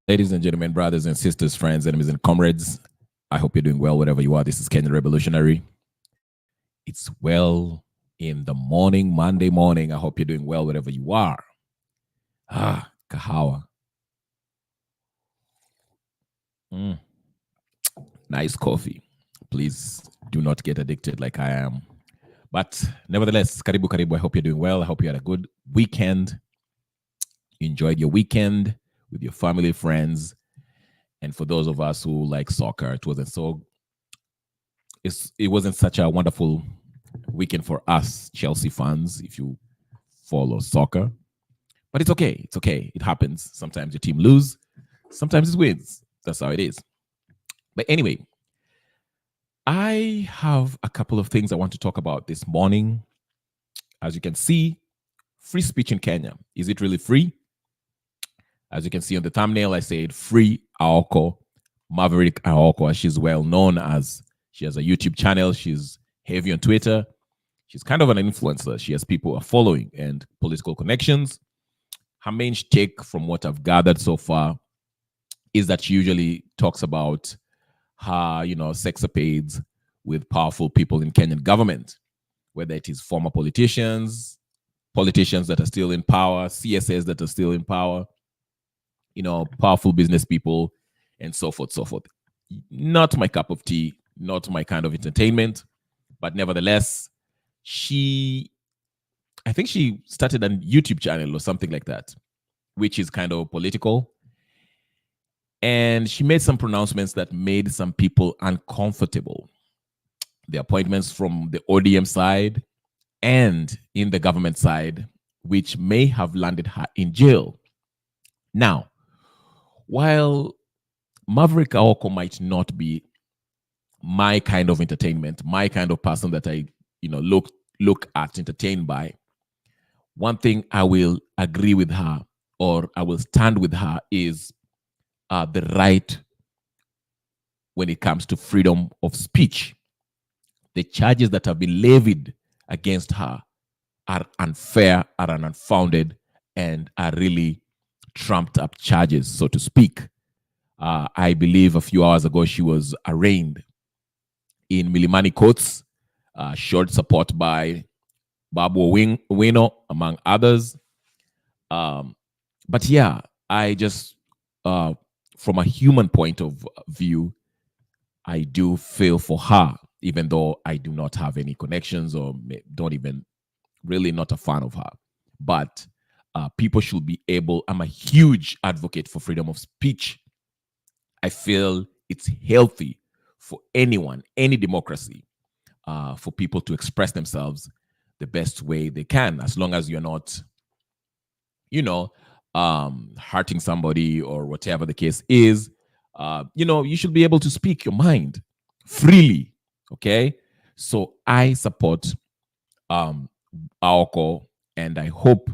Ladies and gentlemen, brothers and sisters, friends, enemies and comrades, I hope you're doing well wherever you are. This is Kenyan Revolutionary. It's well in the morning, Monday morning. I hope you're doing well wherever you are. Kahawa. Nice coffee. Please do not get addicted like I am. But nevertheless, karibu karibu. I hope you're doing well. I hope you had a good weekend. You enjoyed your weekend with your family, friends. And for those of us who like soccer, it wasn't such a wonderful weekend for us Chelsea fans if you follow soccer. But it's okay. It's okay. It happens. Sometimes your team lose, sometimes it wins. That's how it is. But anyway, I have a couple of things I want to talk about this morning. As you can see, free speech in Kenya. Is it really free? As you can see on the thumbnail, I said free Aoko, Maverick Aoko, as she's well known as. She has a YouTube channel. She's heavy on Twitter. She's kind of an influencer. She has people who are following and political connections. Her main shtick, from what I've gathered so far, is that she usually talks about her, sexapades with powerful people in Kenyan government, whether it is former politicians that are still in power, CSS that are still in power, powerful business people, and so forth, so forth. Not my cup of tea, not my kind of entertainment, but nevertheless, I think she started a YouTube channel or something like that, which is kind of political. And she made some pronouncements that made some people uncomfortable. The appointments from the ODM side and in the government side, which may have landed her in jail. Now, while Maverick Aoko might not be my kind of entertainment, my kind of person that I, look at, entertained by, one thing I will agree with her, or I will stand with her, is the right when it comes to freedom of speech. The charges that have been levied against her are unfair, are unfounded, and are really trumped up charges, so to speak. I believe a few hours ago she was arraigned in Milimani courts, showed support by Babu Owino, among others. But yeah, I just, from a human point of view, I do feel for her, even though I do not have any connections or don't even, really not a fan of her. But people should be able, I'm a huge advocate for freedom of speech. I feel it's healthy for anyone, any democracy, for people to express themselves the best way they can, as long as you're not, hurting somebody or whatever the case is. You should be able to speak your mind freely. Okay. So I support Aoko, and I hope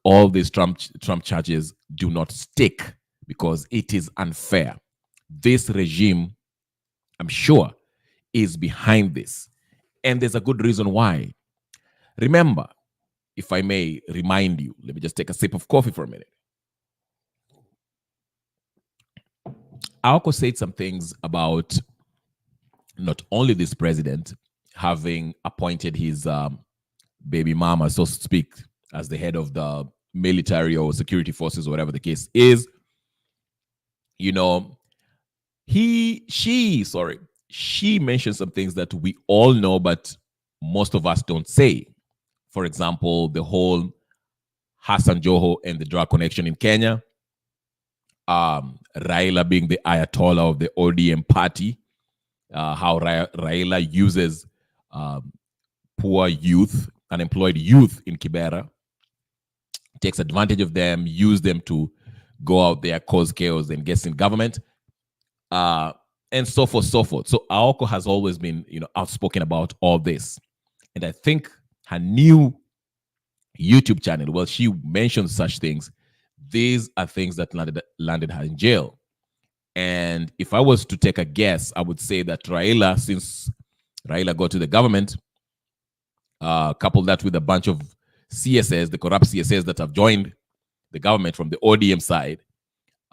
all these Trump charges do not stick, because it is unfair. This regime, I'm sure, is behind this. And there's a good reason why. Remember, if I may remind you, let me just take a sip of coffee for a minute. Aoko said some things about not only this president having appointed his baby mama, so to speak, as the head of the military or security forces, or whatever the case is. She mentioned some things that we all know, but most of us don't say. For example, the whole Hassan Joho and the drug connection in Kenya, Raila being the Ayatollah of the ODM party, how Raila uses poor youth, unemployed youth in Kibera, takes advantage of them, use them to go out there, cause chaos, and gets in government, and so forth, so forth. So Aoko has always been, outspoken about all this. And I think her new YouTube channel, well, she mentions such things. These are things that landed her in jail. And if I was to take a guess, I would say that Raila, since Raila got to the government, coupled that with a bunch of CSS, the corrupt CSS that have joined the government from the ODM side,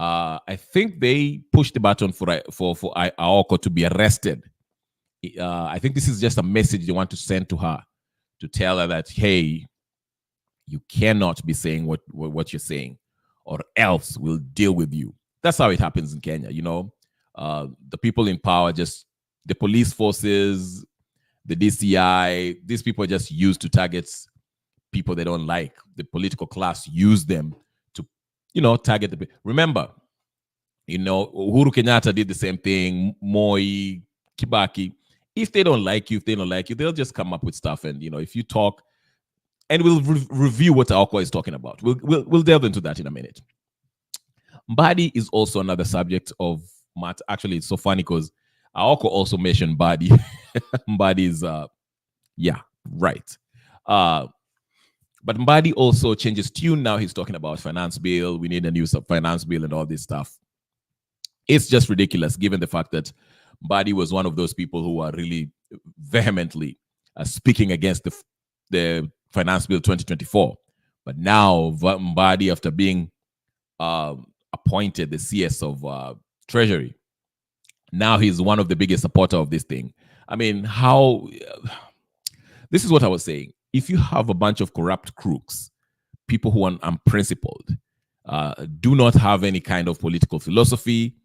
I think they pushed the button for Aoko to be arrested. I think this is just a message they want to send to her, to tell her that, hey, you cannot be saying what you're saying, or else we'll deal with you. That's how it happens in Kenya. The people in power, just the police forces, the DCI, these people are just used to target people they don't like. The political class use them to, target the people. Remember, Uhuru Kenyatta did the same thing, Moi, Kibaki. If they don't like you, they'll just come up with stuff. And, if you talk, and we'll review what Aoko is talking about. We'll delve into that in a minute. Mbadi is also another subject of matter. Actually, it's so funny because Aoko also mentioned Mbadi. Mbadi is, right. But Mbadi also changes tune. Now he's talking about finance bill. We need a new finance bill and all this stuff. It's just ridiculous, given the fact that Mbadi was one of those people who are really vehemently speaking against the finance bill 2024. But now Mbadi, after being appointed the CS of Treasury, now he's one of the biggest supporter of this thing. I mean, this is what I was saying. If you have a bunch of corrupt crooks, people who are unprincipled, do not have any kind of political philosophy,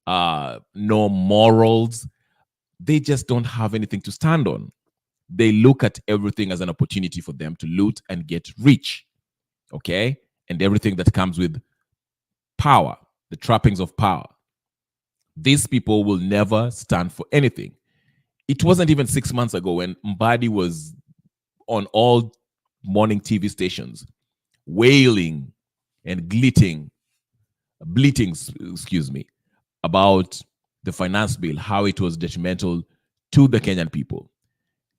no morals, they just don't have anything to stand on. They look at everything as an opportunity for them to loot and get rich, okay? And everything that comes with power, the trappings of power. These people will never stand for anything. It wasn't even 6 months ago when Mbadi was on all morning TV stations, wailing and bleating, about the finance bill, how it was detrimental to the Kenyan people.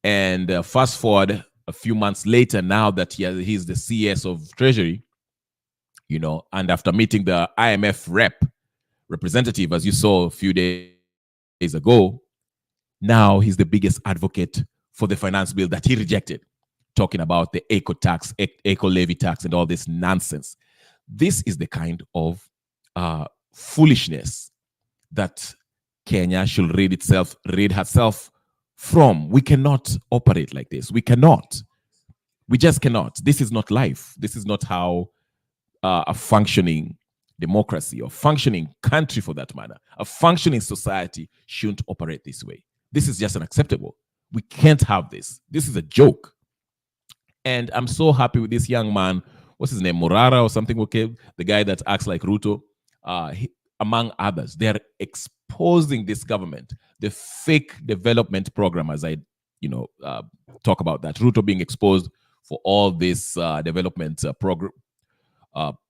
And fast forward a few months later, now that he's the CS of Treasury, and after meeting the IMF representative, as you saw a few days ago, now he's the biggest advocate for the finance bill that he rejected, talking about the Aoko tax, Aoko levy tax, and all this nonsense. This is the kind of foolishness that Kenya should rid herself from. We cannot operate like this. We cannot. We just cannot. This is not life. This is not how a functioning democracy, or functioning country for that matter, a functioning society shouldn't operate this way. This is just unacceptable. We can't have this. This is a joke. And I'm so happy with this young man. What's his name? Morara or something? Okay, the guy that acts like Ruto. Among others, they are exposing this government, the fake development program, as I, talk about that. Ruto being exposed for all this development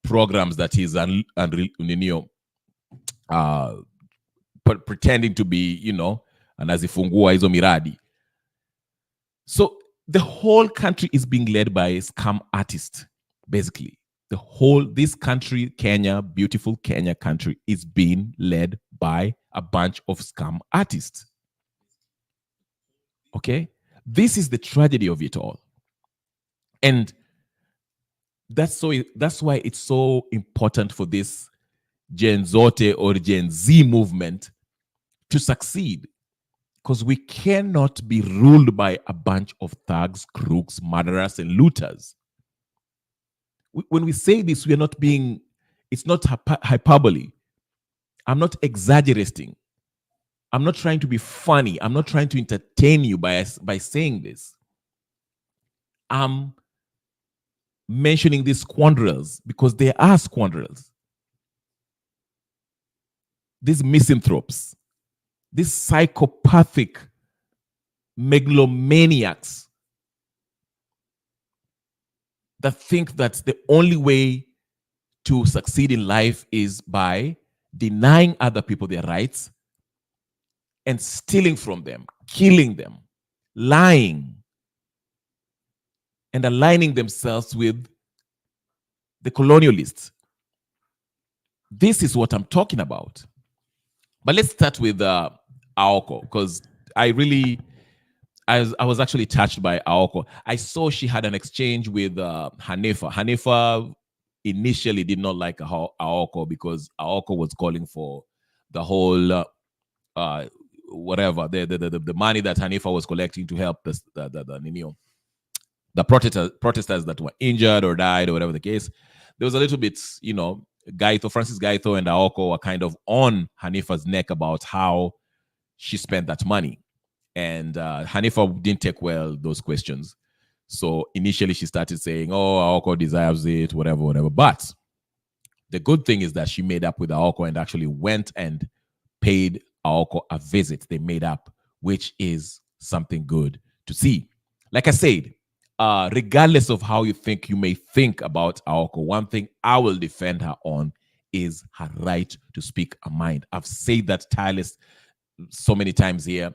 programs that he's pretending to be, anazifungua hizo miradi. So the whole country is being led by a scam artist, basically. This country, Kenya, beautiful Kenya country, is being led by a bunch of scam artists. Okay? This is the tragedy of it all. And that's why it's so important for this Gen Zote or Gen Z movement to succeed. Because we cannot be ruled by a bunch of thugs, crooks, murderers, and looters. When we say this, we are not being, it's not hyperbole. I'm not exaggerating. I'm not trying to be funny. I'm not trying to entertain you by saying this. I'm mentioning these scoundrels because they are scoundrels. These misanthropes, these psychopathic megalomaniacs that think that the only way to succeed in life is by denying other people their rights and stealing from them, killing them, lying, and aligning themselves with the colonialists. This is what I'm talking about. But let's start with Aoko, because I was actually touched by Aoko. I saw she had an exchange with Hanifa. Hanifa initially did not like Aoko because Aoko was calling for the whole whatever the money that Hanifa was collecting to help the protesters that were injured or died or whatever the case. There was a little bit, Francis Gaito and Aoko were kind of on Hanifa's neck about how she spent that money. And Hanifa didn't take well those questions. So initially she started saying, oh, Aoko deserves it, whatever. But the good thing is that she made up with Aoko and actually went and paid Aoko a visit. They made up, which is something good to see. Like I said, regardless of how you may think about Aoko, one thing I will defend her on is her right to speak a mind. I've said that tireless so many times here.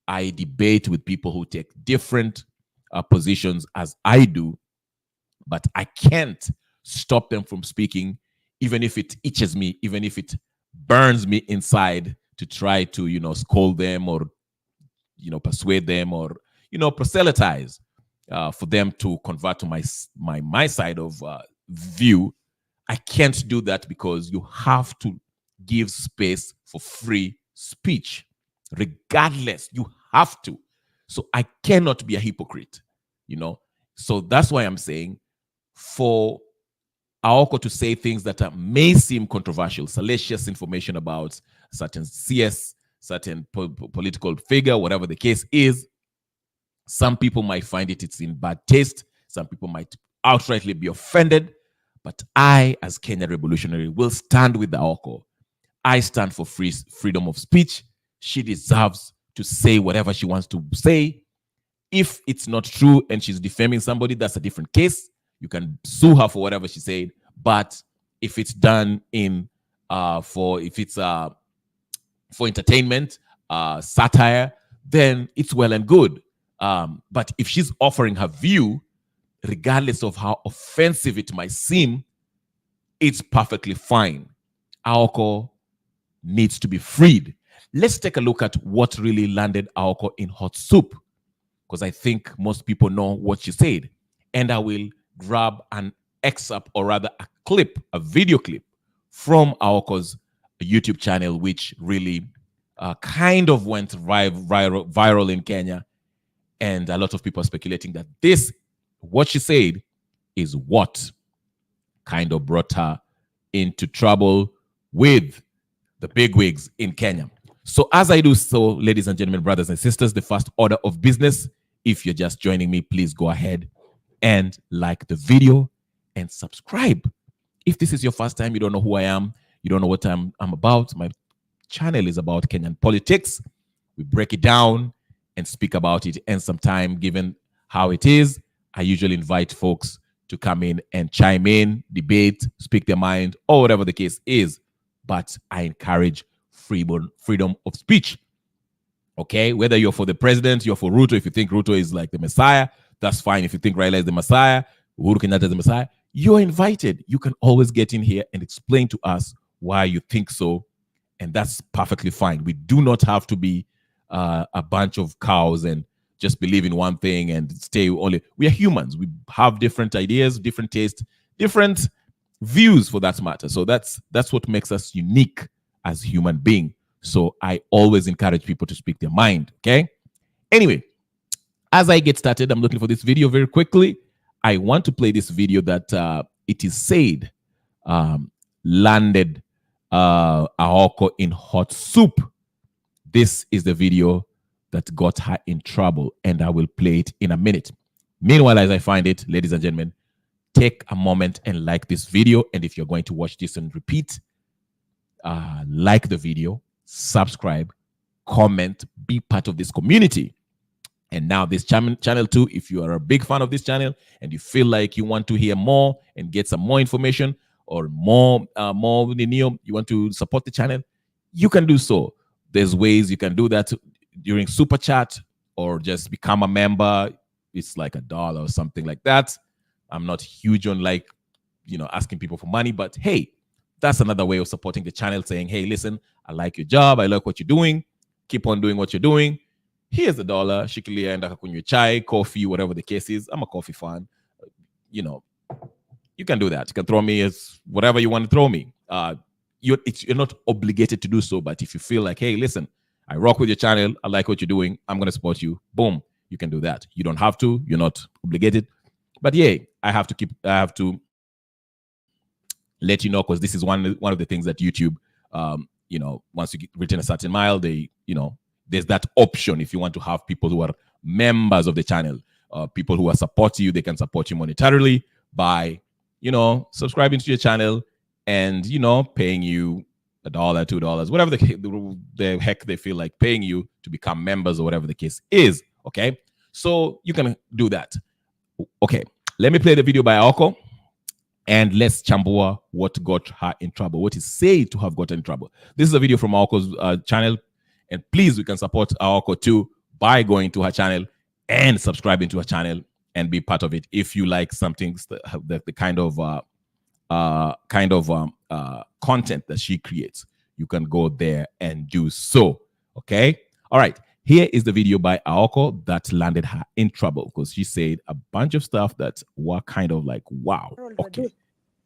I debate with people who take different positions as I do, but I can't stop them from speaking, even if it itches me, even if it burns me inside to try to, scold them or, persuade them or, proselytize for them to convert to my side of view. I can't do that because you have to give space for free speech. Regardless, you have to. So I cannot be a hypocrite, So that's why I'm saying for Aoko to say things that may seem controversial, salacious information about certain CS, certain political figure, whatever the case is, some people might find it's in bad taste. Some people might outrightly be offended. But I, as Kenya revolutionary, will stand with Aoko. I stand for freedom of speech. She deserves to say whatever she wants to say. If it's not true and she's defaming somebody, that's a different case. You can sue her for whatever she said. But if it's done for entertainment, satire, then it's well and good. But if she's offering her view, regardless of how offensive it might seem, it's perfectly fine. Aoko needs to be freed. Let's take a look at what really landed Aoko in hot soup, because I think most people know what she said. And I will grab an excerpt, or rather a video clip from Aoko's YouTube channel, which really kind of went viral in Kenya. And a lot of people are speculating that what she said, is what kind of brought her into trouble with the bigwigs in Kenya. So as I do so, ladies and gentlemen, brothers and sisters, the first order of business, if you're just joining me, please go ahead and like the video and subscribe. If this is your first time, you don't know who I am, you don't know what I'm about, my channel is about Kenyan politics. We break it down and speak about it. And sometime, given how it is, I usually invite folks to come in and chime in, debate, speak their mind, or whatever the case is. But I encourage freedom of speech. Okay? Whether you're for the president, you're for Ruto, if you think Ruto is like the Messiah, that's fine. If you think Raila is the Messiah, Uhuru Kenyatta is the Messiah, you're invited. You can always get in here and explain to us why you think so. And that's perfectly fine. We do not have to be a bunch of cows and just believe in one thing and stay only. We are humans. We have different ideas, different tastes, different views for that matter. So that's what makes us unique as human beings. So I always encourage people to speak their mind. Okay. Anyway, as I get started, I'm looking for this video very quickly. I want to play this video that it is said landed Aoko in hot soup. This is the video that got her in trouble, and I will play it in a minute. Meanwhile, as I find it, ladies and gentlemen, take a moment and like this video. And if you're going to watch this and repeat, like the video, subscribe, comment, be part of this community. And now this channel too, if you are a big fan of this channel and you feel like you want to hear more and get some more information or more you want to support the channel, you can do so. There's ways you can do that during Super Chat or just become a member. It's like $1 or something like that. I'm not huge on asking people for money, but hey, that's another way of supporting the channel, saying, hey, listen, I like your job. I like what you're doing. Keep on doing what you're doing. Here's $1. Shikilia and kunywe chai, coffee, whatever the case is. I'm a coffee fan. you can do that. You can throw me as whatever you want to throw me. You're not obligated to do so, but if you feel like, hey, listen, I rock with your channel, I like what you're doing, I'm going to support you, boom, you can do that. You don't have to, you're not obligated. But yeah, I have to let you know, because this is one of the things that YouTube, once you reach a certain mile, there's that option. If you want to have people who are members of the channel, people who are supporting you, they can support you monetarily by, subscribing to your channel and, paying you $1, $2, whatever the heck they feel like paying you to become members or whatever the case is. Okay. So you can do that. Okay. Let me play the video by Aoko and let's chambua what got her in trouble, what is said to have gotten in trouble. This is a video from Aoko's channel. And please, we can support Aoko too by going to her channel and subscribing to her channel and be part of it. If you like something, the kind of content that she creates, you can go there and do so. Okay. All right. Here is the video by Aoko that landed her in trouble because she said a bunch of stuff that were kind of like, wow. Okay.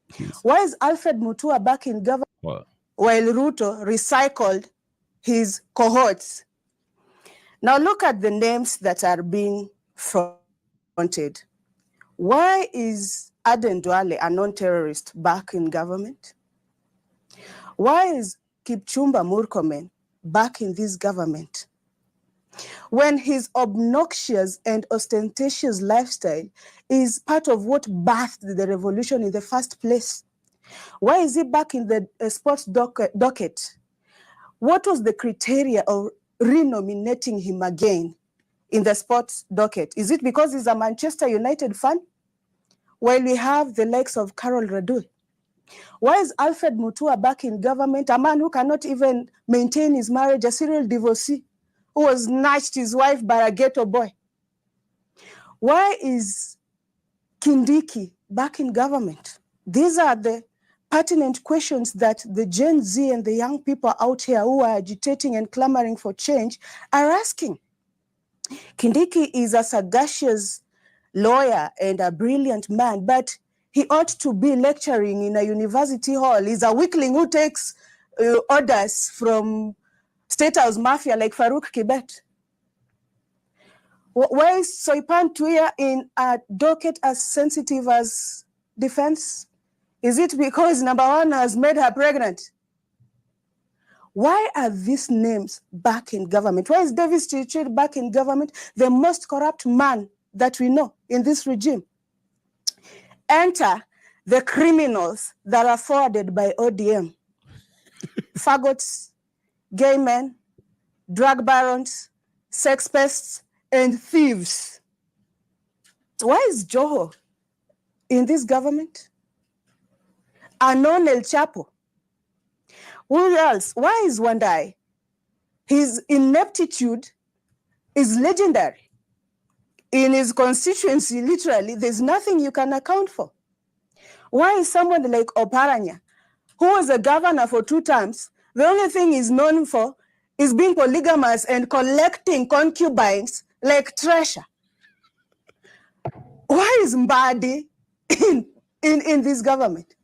Please. Why is Alfred Mutua back in government while Ruto recycled his cohorts? Now look at the names that are being fronted. Why is Aden Duale, a non-terrorist, back in government? Why is Kipchumba Murkomen back in this government? When his obnoxious and ostentatious lifestyle is part of what birthed the revolution in the first place. Why is he back in the sports docket? What was the criteria of renominating him again in the sports docket? Is it because he's a Manchester United fan? While we have the likes of Carol Radul. Why is Alfred Mutua back in government, a man who cannot even maintain his marriage, a serial divorcee, who was snatched his wife by a ghetto boy? Why is Kindiki back in government? These are the pertinent questions that the Gen Z and the young people out here who are agitating and clamoring for change are asking. Kindiki is a sagacious lawyer and a brilliant man, but he ought to be lecturing in a university hall. He's a weakling who takes orders from State House Mafia like Farouk Kibet. Why is Soipan Tuya in a docket as sensitive as defense? Is it because number one has made her pregnant? Why are these names back in government? Why is Davis Chichir back in government, the most corrupt man that we know in this regime? Enter the criminals that are forwarded by ODM. Faggots, gay men, drug barons, sex pests, and thieves. Why is Joho in this government? Anon El Chapo. Who else? Why is Wandai? His ineptitude is legendary. In his constituency, literally, there's nothing you can account for. Why is someone like Oparanya, who was a governor for 2 terms, the only thing he's known for is being polygamous and collecting concubines like treasure? Why is Mbadi in this government?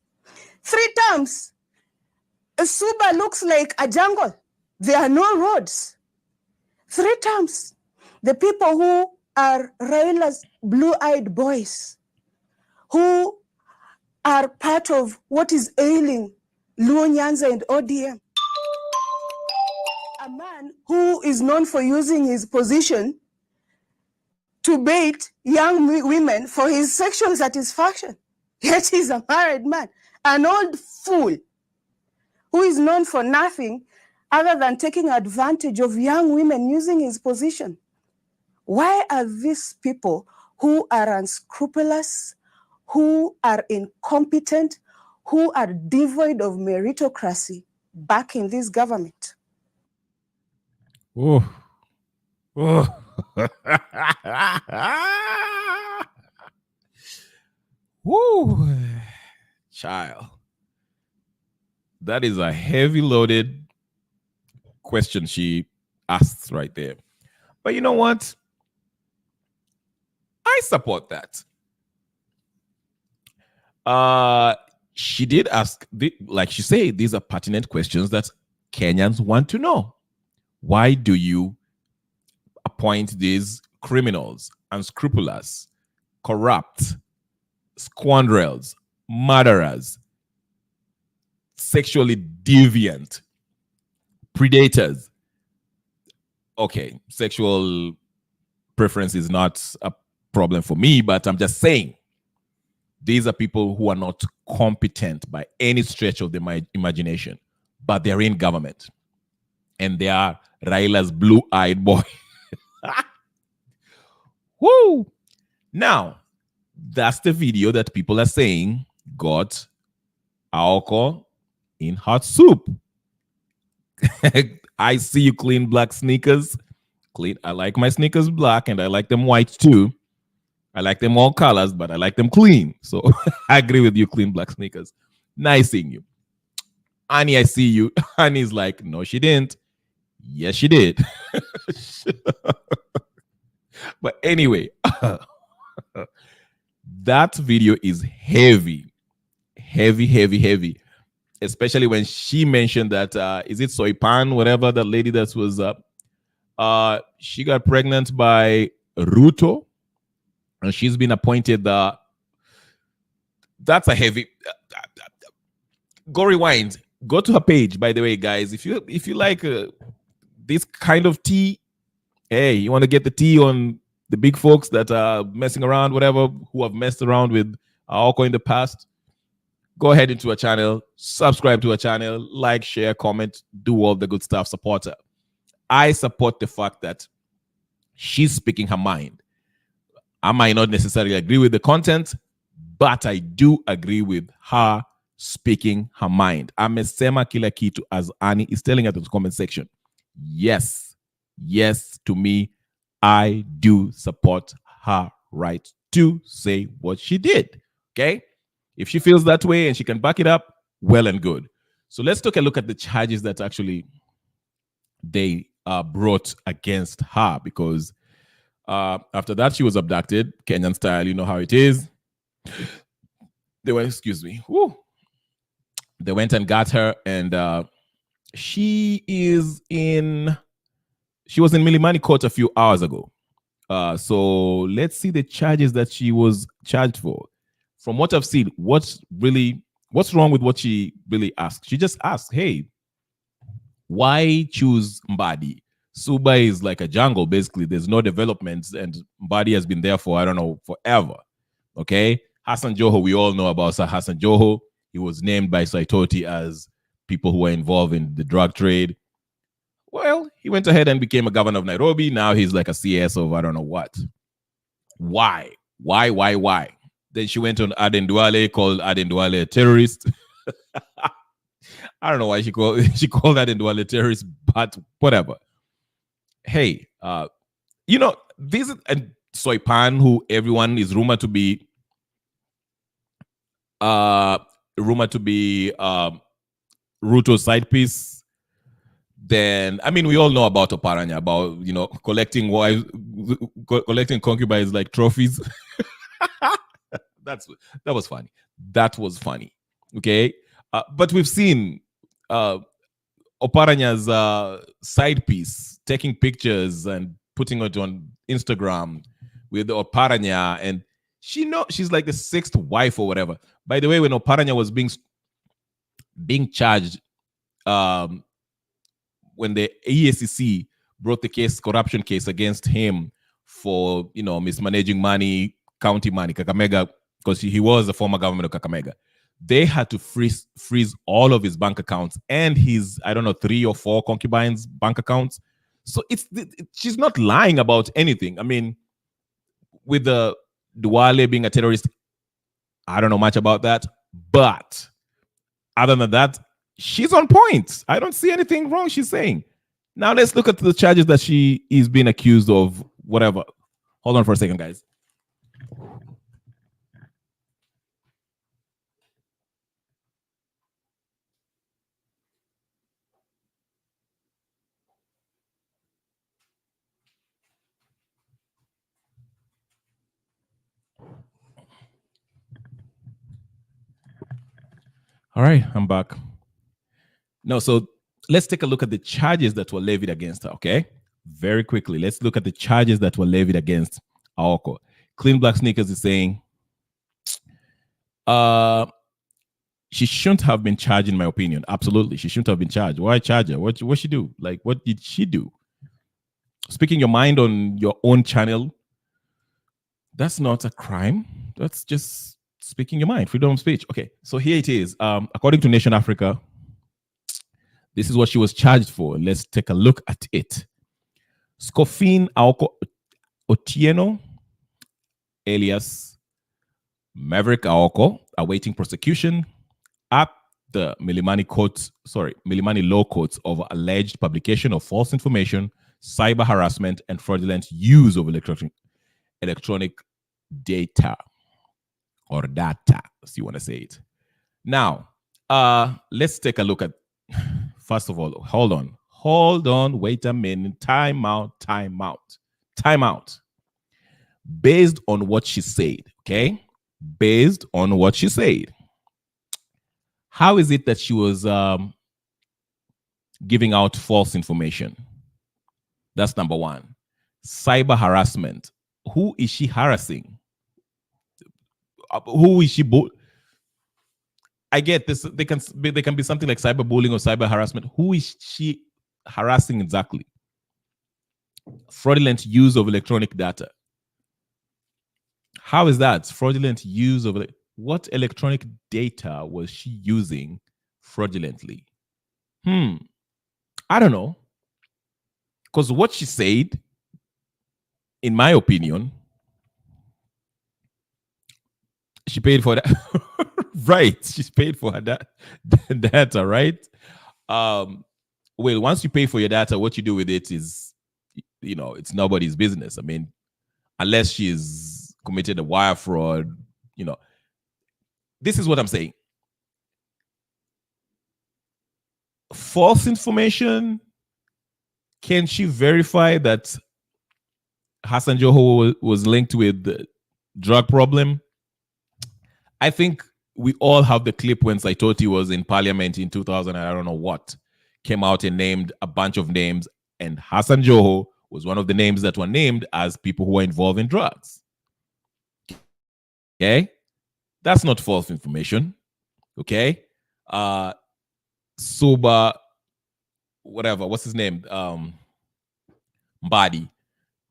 3 terms. Suba looks like a jungle. There are no roads. 3 terms. The people who are Raila's blue-eyed boys, who are part of what is ailing Luo Nyanza and ODM. A man who is known for using his position to bait young women for his sexual satisfaction. Yet he's a married man, an old fool who is known for nothing other than taking advantage of young women using his position. Why are these people who are unscrupulous, who are incompetent, who are devoid of meritocracy back in this government? Oh. Oh. Woo. Child. That is a heavy loaded question she asks right there. But you know what? I support that. She did ask, like she said, these are pertinent questions that Kenyans want to know. Why do you appoint these criminals, unscrupulous, corrupt, scoundrels, murderers, sexually deviant, predators? Okay, sexual preference is not a problem for me, but I'm just saying these are people who are not competent by any stretch of the imagination, but they're in government and they are Raila's blue-eyed boy. Woo! Now, that's the video that people are saying got Aoko in hot soup. I see you clean black sneakers. I like my sneakers black and I like them white too. I like them all colors, but I like them clean. So I agree with you, clean black sneakers. Nice seeing you. Annie, I see you. Annie's like, no, she didn't. Yes, she did. But anyway, that video is heavy. Heavy. Especially when she mentioned that, is it Soipan, whatever, that lady that was she got pregnant by Ruto. And she's been appointed that's a heavy go rewind, go to her page, by the way, guys. If you like this kind of tea, hey, you want to get the tea on the big folks that are messing around, whatever, who have messed around with Aoko in the past, go ahead into her channel, subscribe to her channel, like, share, comment, do all the good stuff, support her. I support the fact that she's speaking her mind. I might not necessarily agree with the content, but I do agree with her speaking her mind. Amesema kila kitu, as Annie is telling us in the comment section. Yes, to me, I do support her right to say what she did. Okay? If she feels that way and she can back it up, well and good. So let's take a look at the charges that actually they brought against her, because after that, she was abducted, Kenyan style. You know how it is. They went, excuse me. Woo. They went and got her, and she was in Milimani court a few hours ago. So let's see the charges that she was charged for. From what I've seen, what's wrong with what she really asked? She just asked, hey, why choose Mbadi? Suba is like a jungle, basically. There's no developments, and Mbadi has been there for, I don't know, forever. Okay? Hassan Joho, we all know about Hassan Joho. He was named by Saitoti as people who were involved in the drug trade. Well, he went ahead and became a governor of Nairobi. Now he's like a CS of I don't know what. Why? Then she went on Aden Duale, called Aden Duale a terrorist. I don't know why she called Aden Duale a terrorist, but whatever. Hey, this is Soipan, who everyone is rumored to be Ruto's side piece. Then, I mean, we all know about Oparanya, about, collecting wives, collecting concubines like trophies. That was funny. That was funny. Okay. But we've seen Oparanya's side piece taking pictures and putting it on Instagram with Oparanya, and she's like the sixth wife or whatever. By the way, when Oparanya was being charged, when the EACC brought the corruption case against him for, mismanaging money, county money, Kakamega, because he was a former government of Kakamega, they had to freeze all of his bank accounts and his, I don't know, 3 or 4 concubines' bank accounts. So she's not lying about anything. I mean, with the Duale being a terrorist, I don't know much about that. But other than that, she's on point. I don't see anything wrong she's saying. Now let's look at the charges that she is being accused of, whatever. Hold on for a second, guys. All right, I'm back. No, so let's take a look at the charges that were levied against her, okay? Very quickly, let's look at the charges that were levied against Aoko. Clean Black Sneakers is saying she shouldn't have been charged, in my opinion. Absolutely, she shouldn't have been charged. Why charge her? What she do? Like, what did she do? Speaking your mind on your own channel, that's not a crime. That's just speaking your mind, freedom of speech. Okay, so here it is. According to Nation Africa, this is what she was charged for. Let's take a look at it. Scofin Aoko Otieno, alias Maverick Aoko, awaiting prosecution at the Milimani Law Courts over alleged publication of false information, cyber harassment, and fraudulent use of electronic data or data, as you want to say it. Now, let's take a look at, first of all, hold on, wait a minute, time out. Based on what she said, okay? Based on what she said, how is it that she was giving out false information? That's number one. Cyber harassment. Who is she harassing? Who is she? I get this. They can be something like cyberbullying or cyber harassment. Who is she harassing exactly? Fraudulent use of electronic data. How is that fraudulent use of what electronic data was she using fraudulently? I don't know. Because what she said, in my opinion, she paid for that. Right. She's paid for her data, right? Well, once you pay for your data, what you do with it is, it's nobody's business. I mean, unless she's committed a wire fraud, this is what I'm saying. False information, can she verify that Hassan Joho was linked with the drug problem? I think we all have the clip when Saitoti was in parliament in 2000, and I don't know what, came out and named a bunch of names, and Hassan Joho was one of the names that were named as people who were involved in drugs. Okay? That's not false information. Okay? Suba, whatever, what's his name? Mbadi.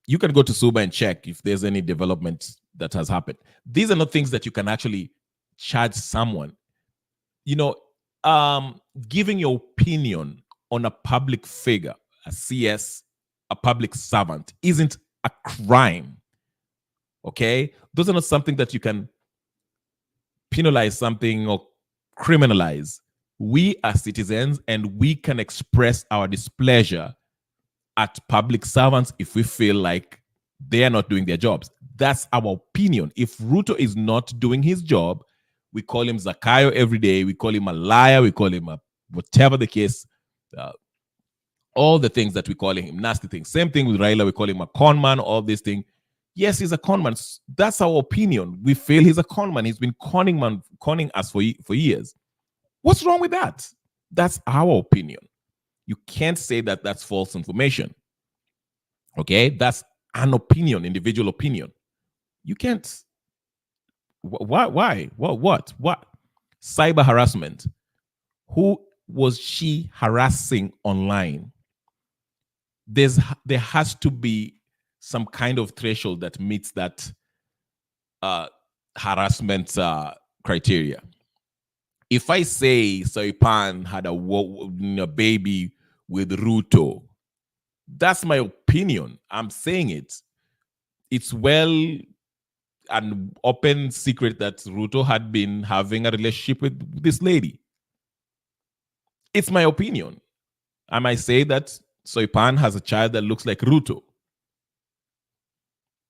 You can go to Suba and check if there's any development that has happened. These are not things that you can actually charge someone. Giving your opinion on a public figure, a CS, a public servant, isn't a crime. Okay? Those are not something that you can penalize something or criminalize. We are citizens and we can express our displeasure at public servants if we feel like they are not doing their jobs. That's our opinion. If Ruto is not doing his job, we call him Zakayo every day. We call him a liar. We call him whatever the case. All the things that we call him, nasty things. Same thing with Raila. We call him a con man, all these things. Yes, he's a con man. That's our opinion. We feel he's a con man. He's been conning us for years. What's wrong with that? That's our opinion. You can't say that that's false information. Okay? That's an opinion, individual opinion. You can't. Why? What? Cyber harassment. Who was she harassing online? There has to be some kind of threshold that meets that harassment criteria. If I say Soipan had a baby with Ruto, that's my opinion. I'm saying it. It's well an open secret that Ruto had been having a relationship with this lady. It's my opinion. I might say that Soipan has a child that looks like Ruto.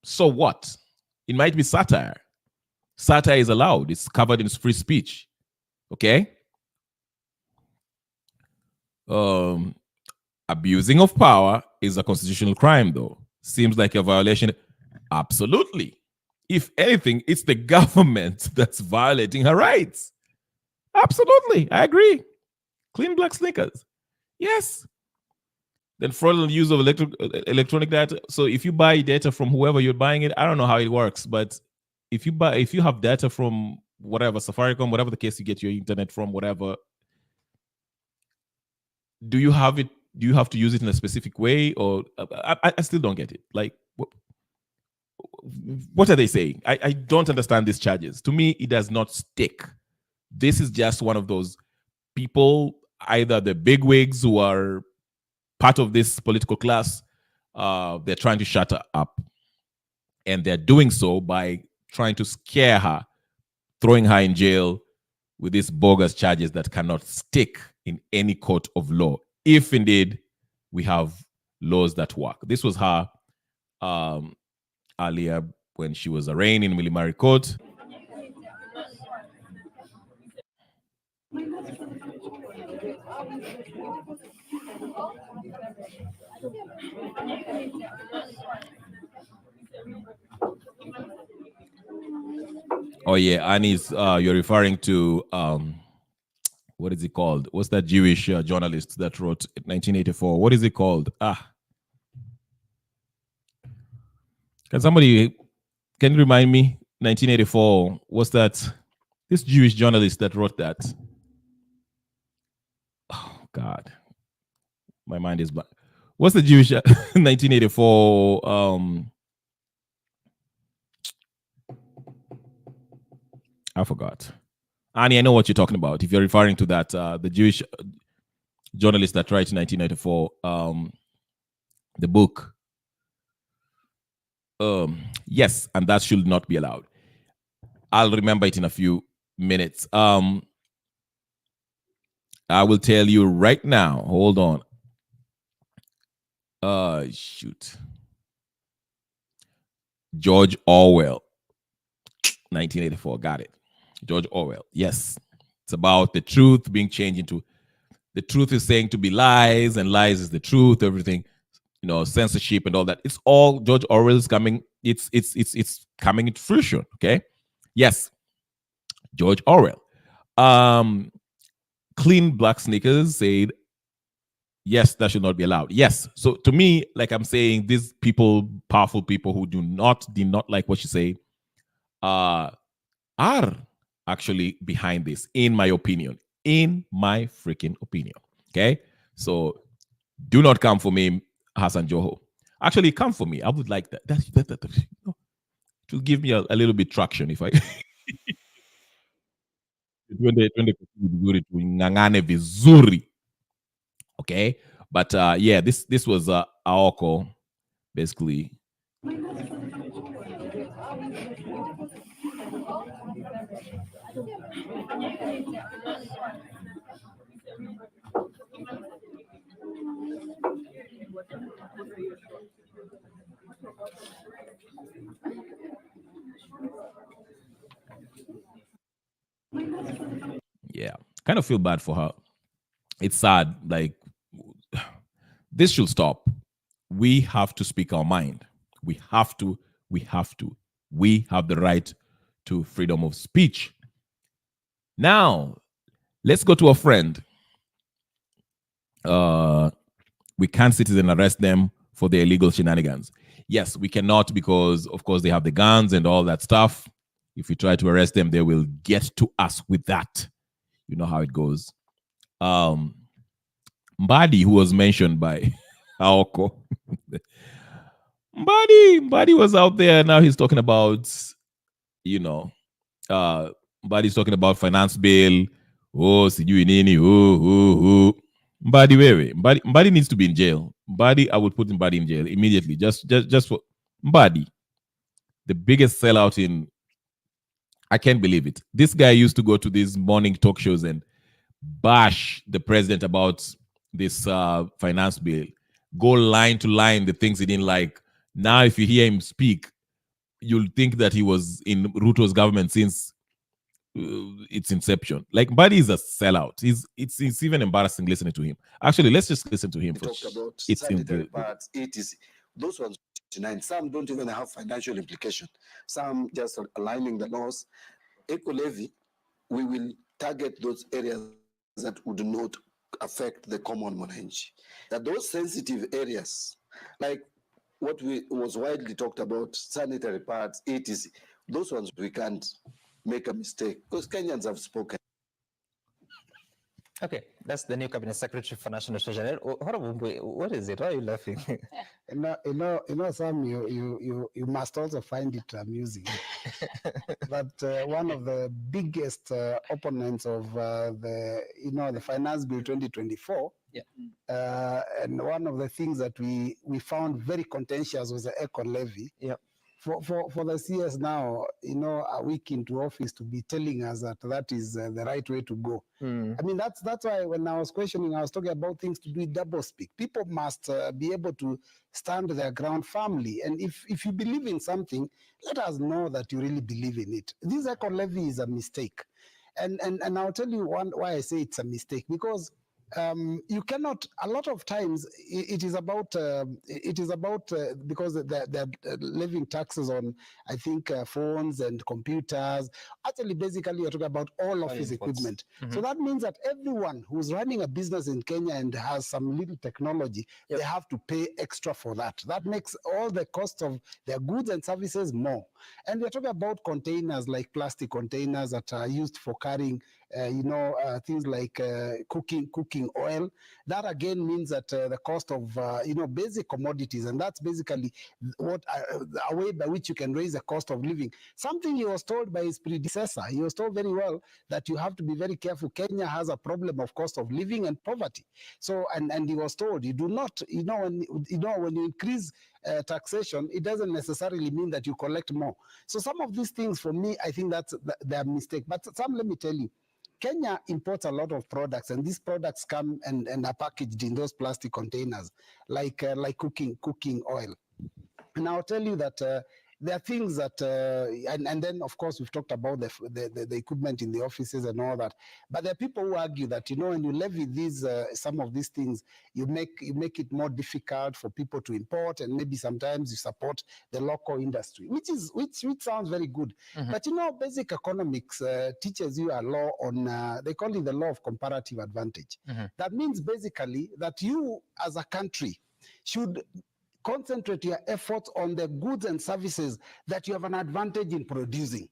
So what? It might be satire. Satire is allowed. It's covered in free speech. Okay? Abusing of power is a constitutional crime, though. Seems like a violation. Absolutely. If anything, it's the government that's violating her rights. Absolutely. I agree. Clean black sneakers. Yes. Then fraudulent use of electronic data. So if you buy data from whoever you're buying it, I don't know how it works, but if you have data from whatever, Safaricom, whatever the case, you get your internet from, whatever, do you have it? Do you have to use it in a specific way, or I still don't get it. Like, what are they saying? I don't understand these charges. To me, it does not stick. This is just one of those people, either the bigwigs who are part of this political class, they're trying to shut her up. And they're doing so by trying to scare her, throwing her in jail with these bogus charges that cannot stick in any court of law, if indeed we have laws that work. This was her earlier when she was arraigned in Milimari Court. Oh yeah, Annie's you're referring to what is it called? What's that Jewish journalist that wrote 1984? What is it called? Can you remind me? 1984. What's that? This Jewish journalist that wrote that. Oh God, my mind is blank. What's the Jewish 1984? I forgot. Annie, I know what you're talking about. If you're referring to that, the Jewish journalist that wrote in 1994, the book. Yes, and that should not be allowed. I'll remember it in a few minutes. I will tell you right now. Hold on. Shoot. George Orwell, 1984. Got it. George Orwell. Yes. It's about the truth being changed into the truth is saying to be lies, and lies is the truth, everything, censorship and all that. It's all George Orwell's coming. It's coming into fruition. Okay. Yes. George Orwell. Clean black sneakers said, yes, that should not be allowed. Yes. So to me, like I'm saying, these people, powerful people who did not like what you say, are actually behind this, in my opinion. In my freaking opinion. Okay. So do not come for me, Hassan Joho. Actually, come for me. I would like that. It will give me a little bit traction if I. Okay, but yeah, this was Aoko, basically. Yeah, kind of feel bad for her. It's sad. Like, this should stop. We have to speak our mind. We have to. We have to. We have the right to freedom of speech. Now, let's go to a friend. We can't citizen arrest them for their illegal shenanigans. Yes, we cannot, because of course they have the guns and all that stuff. If we try to arrest them, they will get to us with that. You know how it goes. Mbadi, who was mentioned by Aoko. Mbadi was out there. Now he's talking about, Mbadi's talking about finance bill. Oh, sijui nini. Mbadi wewe. Mbadi needs to be in jail. Mbadi, I would put Mbadi in jail immediately. Just for Mbadi. The biggest sellout in, I can't believe it. This guy used to go to these morning talk shows and bash the president about this finance bill. Go line to line the things he didn't like. Now, if you hear him speak, you'll think that he was in Ruto's government since its inception. Like, Mbadi is a sellout. It's even embarrassing listening to him. Actually, let's just listen to him first. It's but it is those ones. Some don't even have financial implication. Some just aligning the laws. Eco levy, we will target those areas that would not affect the common mwananchi. That those sensitive areas, like what was widely talked about, sanitary pads, etc., those ones we can't make a mistake because Kenyans have spoken. Okay, that's the new cabinet secretary for national treasury. What is it? Why are you laughing? Sam, you must also find it amusing that one of the biggest opponents of the Finance Bill 2024, and one of the things that we found very contentious was the eco levy. Yeah. For the CS now, a week into office to be telling us that is the right way to go. I mean, that's why when I was questioning, I was talking about things to do with double speak. People must be able to stand their ground firmly. And if you believe in something, let us know that you really believe in it. This eco levy is a mistake. And I'll tell you why I say it's a mistake, because you cannot, a lot of times it is about because they're levying taxes on, I think, phones and computers. Actually, basically, you're talking about all office equipment. So that means that everyone who's running a business in Kenya and has some little technology, they have to pay extra for that. That makes all the cost of their goods and services more. And we're talking about containers, like plastic containers that are used for carrying things like cooking oil. That again means that the cost of basic commodities, and that's basically what a way by which you can raise the cost of living. Something he was told by his predecessor. He was told very well that you have to be very careful. Kenya has a problem of cost of living and poverty. So and he was told you do not when you increase taxation, it doesn't necessarily mean that you collect more. So some of these things, for me, I think that's their mistake. But some, let me tell you, Kenya imports a lot of products, and these products come and are packaged in those plastic containers, like cooking oil. And I'll tell you that there are things that, and then of course we've talked about the equipment in the offices and all that. But there are people who argue that when you levy these some of these things, you make it more difficult for people to import, and maybe sometimes you support the local industry, which sounds very good. But basic economics teaches you a law on they call it the law of comparative advantage. That means basically that you as a country should concentrate your efforts on the goods and services that you have an advantage in producing.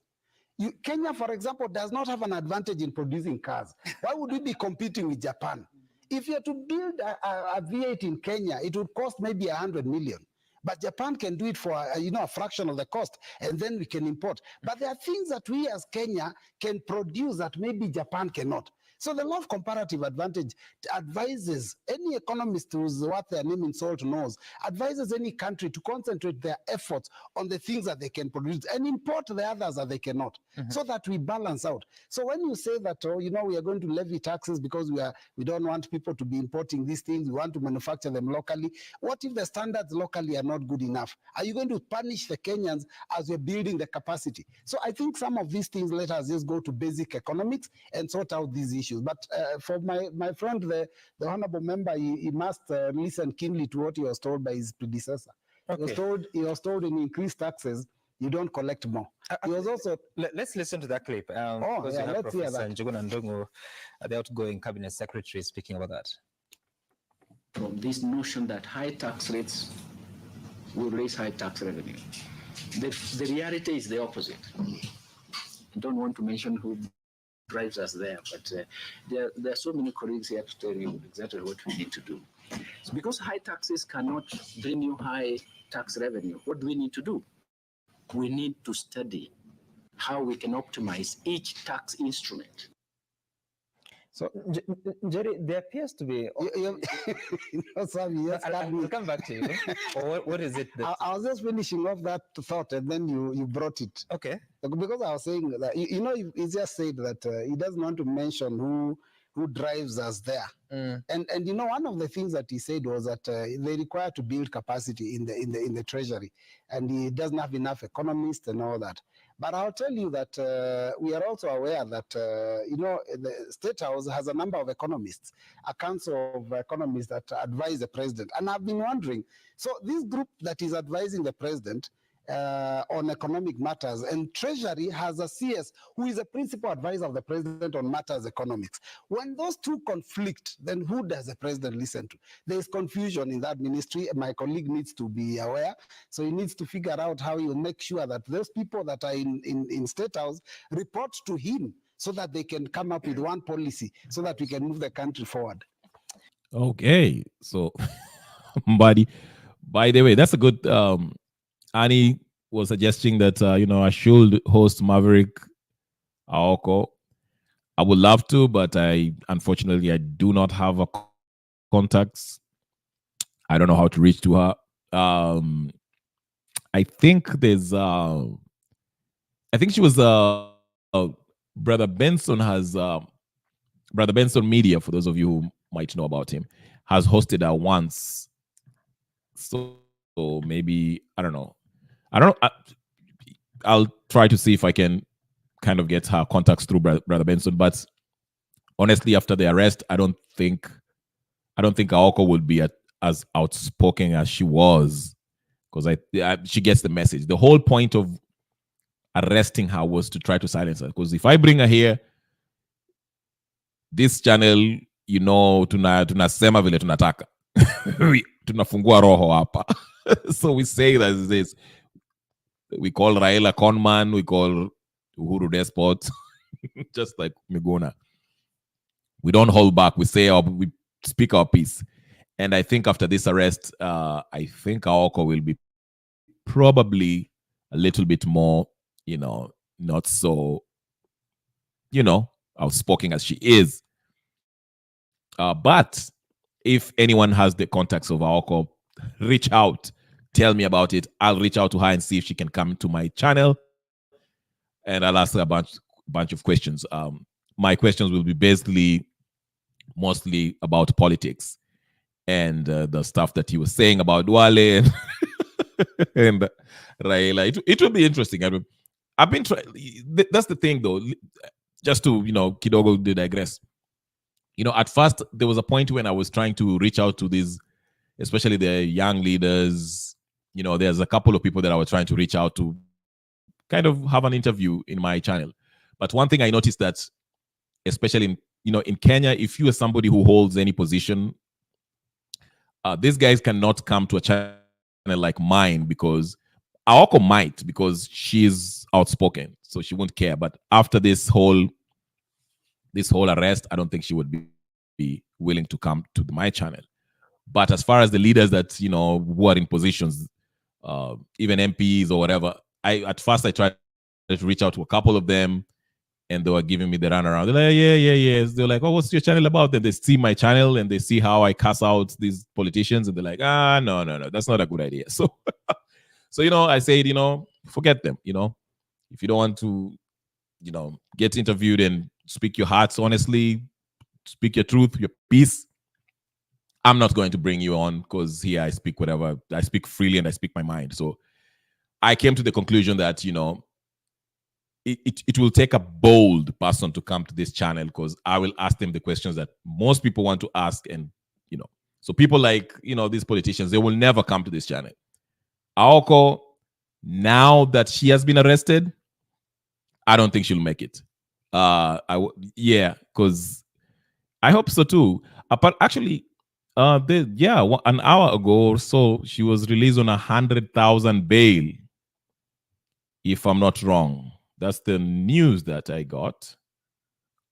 Kenya, for example, does not have an advantage in producing cars. Why would we be competing with Japan? If you are to build a V8 in Kenya, it would cost maybe 100 million. But Japan can do it for a fraction of the cost, and then we can import. But there are things that we as Kenya can produce that maybe Japan cannot. So the law of comparative advantage advises any economist who's worth their name in salt knows, advises any country to concentrate their efforts on the things that they can produce and import the others that they cannot, so that we balance out. So when you say that, we are going to levy taxes because we don't want people to be importing these things, we want to manufacture them locally. What if the standards locally are not good enough? Are you going to punish the Kenyans as we're building the capacity? So I think some of these things, let us just go to basic economics and sort out these issues. But for my friend, the honorable member, he must listen keenly to what he was told by his predecessor. Okay. He was told in increased taxes, you don't collect more. He was also... Let's listen to that clip. Because you have Professor Njuguna Ndung'u, the outgoing cabinet secretary, speaking about that. From this notion that high tax rates will raise high tax revenue. The reality is the opposite. I don't want to mention who drives us there, but there are so many colleagues here to tell you exactly what we need to do. So because high taxes cannot bring you high tax revenue, what do we need to do? We need to study how we can optimize each tax instrument. So, Jerry, there appears to be... I'll come back to you. Or what is it? I was just finishing off that thought, and then you brought it. Okay. Because I was saying that, he just said that he doesn't want to mention who drives us there. And one of the things that he said was that they require to build capacity in the treasury, and he doesn't have enough economists and all that. But I'll tell you that we are also aware that the State House has a number of economists, a council of economists that advise the president. And I've been wondering, so this group that is advising the president, on economic matters, and Treasury has a CS who is a principal advisor of the president on matters economics. When those two conflict, then who does the president listen to? There is confusion in that ministry. My colleague needs to be aware. So he needs to figure out how he will make sure that those people that are in State House report to him so that they can come up with one policy so that we can move the country forward. Okay. So, Mbadi, by the way, that's a good Annie was suggesting that I should host Maverick Aoko. I would love to, but unfortunately I do not have a contacts. I don't know how to reach to her. I think there's I think she was Brother Benson has Brother Benson Media, for those of you who might know about him, has hosted her once. So maybe I don't know. I'll try to see if I can kind of get her contacts through Brother Benson. But honestly, after the arrest, I don't think Aoko will be as outspoken as she was, because she gets the message. The whole point of arresting her was to try to silence her. Because if I bring her here, this channel, tunasema vile tunataka. Tunafungua roho hapa. So we say that this. We call Raila conman, we call Uhuru despot, just like Miguna. We don't hold back. We speak our piece. And I think after this arrest, I think Aoko will be probably a little bit more, not so, outspoken as she is. But if anyone has the contacts of Aoko, reach out. Tell me about it. I'll reach out to her and see if she can come to my channel. And I'll ask her a bunch of questions. My questions will be basically mostly about politics and the stuff that he was saying about Duale and Raila. It will be interesting. I've been trying. That's the thing, though. Just to Kidogo to digress. At first there was a point when I was trying to reach out to these, especially the young leaders. There's a couple of people that I was trying to reach out to, kind of have an interview in my channel. But one thing I noticed that, especially in Kenya, if you are somebody who holds any position, these guys cannot come to a channel like mine, because Aoko might, because she's outspoken, so she won't care. But after this whole arrest, I don't think she would be willing to come to my channel. But as far as the leaders that who are in positions, even MPs or whatever, at first I tried to reach out to a couple of them, and they were giving me the runaround. They're like, yeah. They're like, oh, what's your channel about? Then they see my channel and they see how I cuss out these politicians, and they're like, no, that's not a good idea. So, I said, forget them. If you don't want to, get interviewed and speak your hearts honestly, speak your truth, your piece, I'm not going to bring you on, because here I speak whatever. I speak freely and I speak my mind. So I came to the conclusion that, it will take a bold person to come to this channel, because I will ask them the questions that most people want to ask. And, so people like, these politicians, they will never come to this channel. Aoko, now that she has been arrested, I don't think she'll make it. Because I hope so too. But actually, an hour ago or so, she was released on 100,000 bail, if I'm not wrong. That's the news that I got.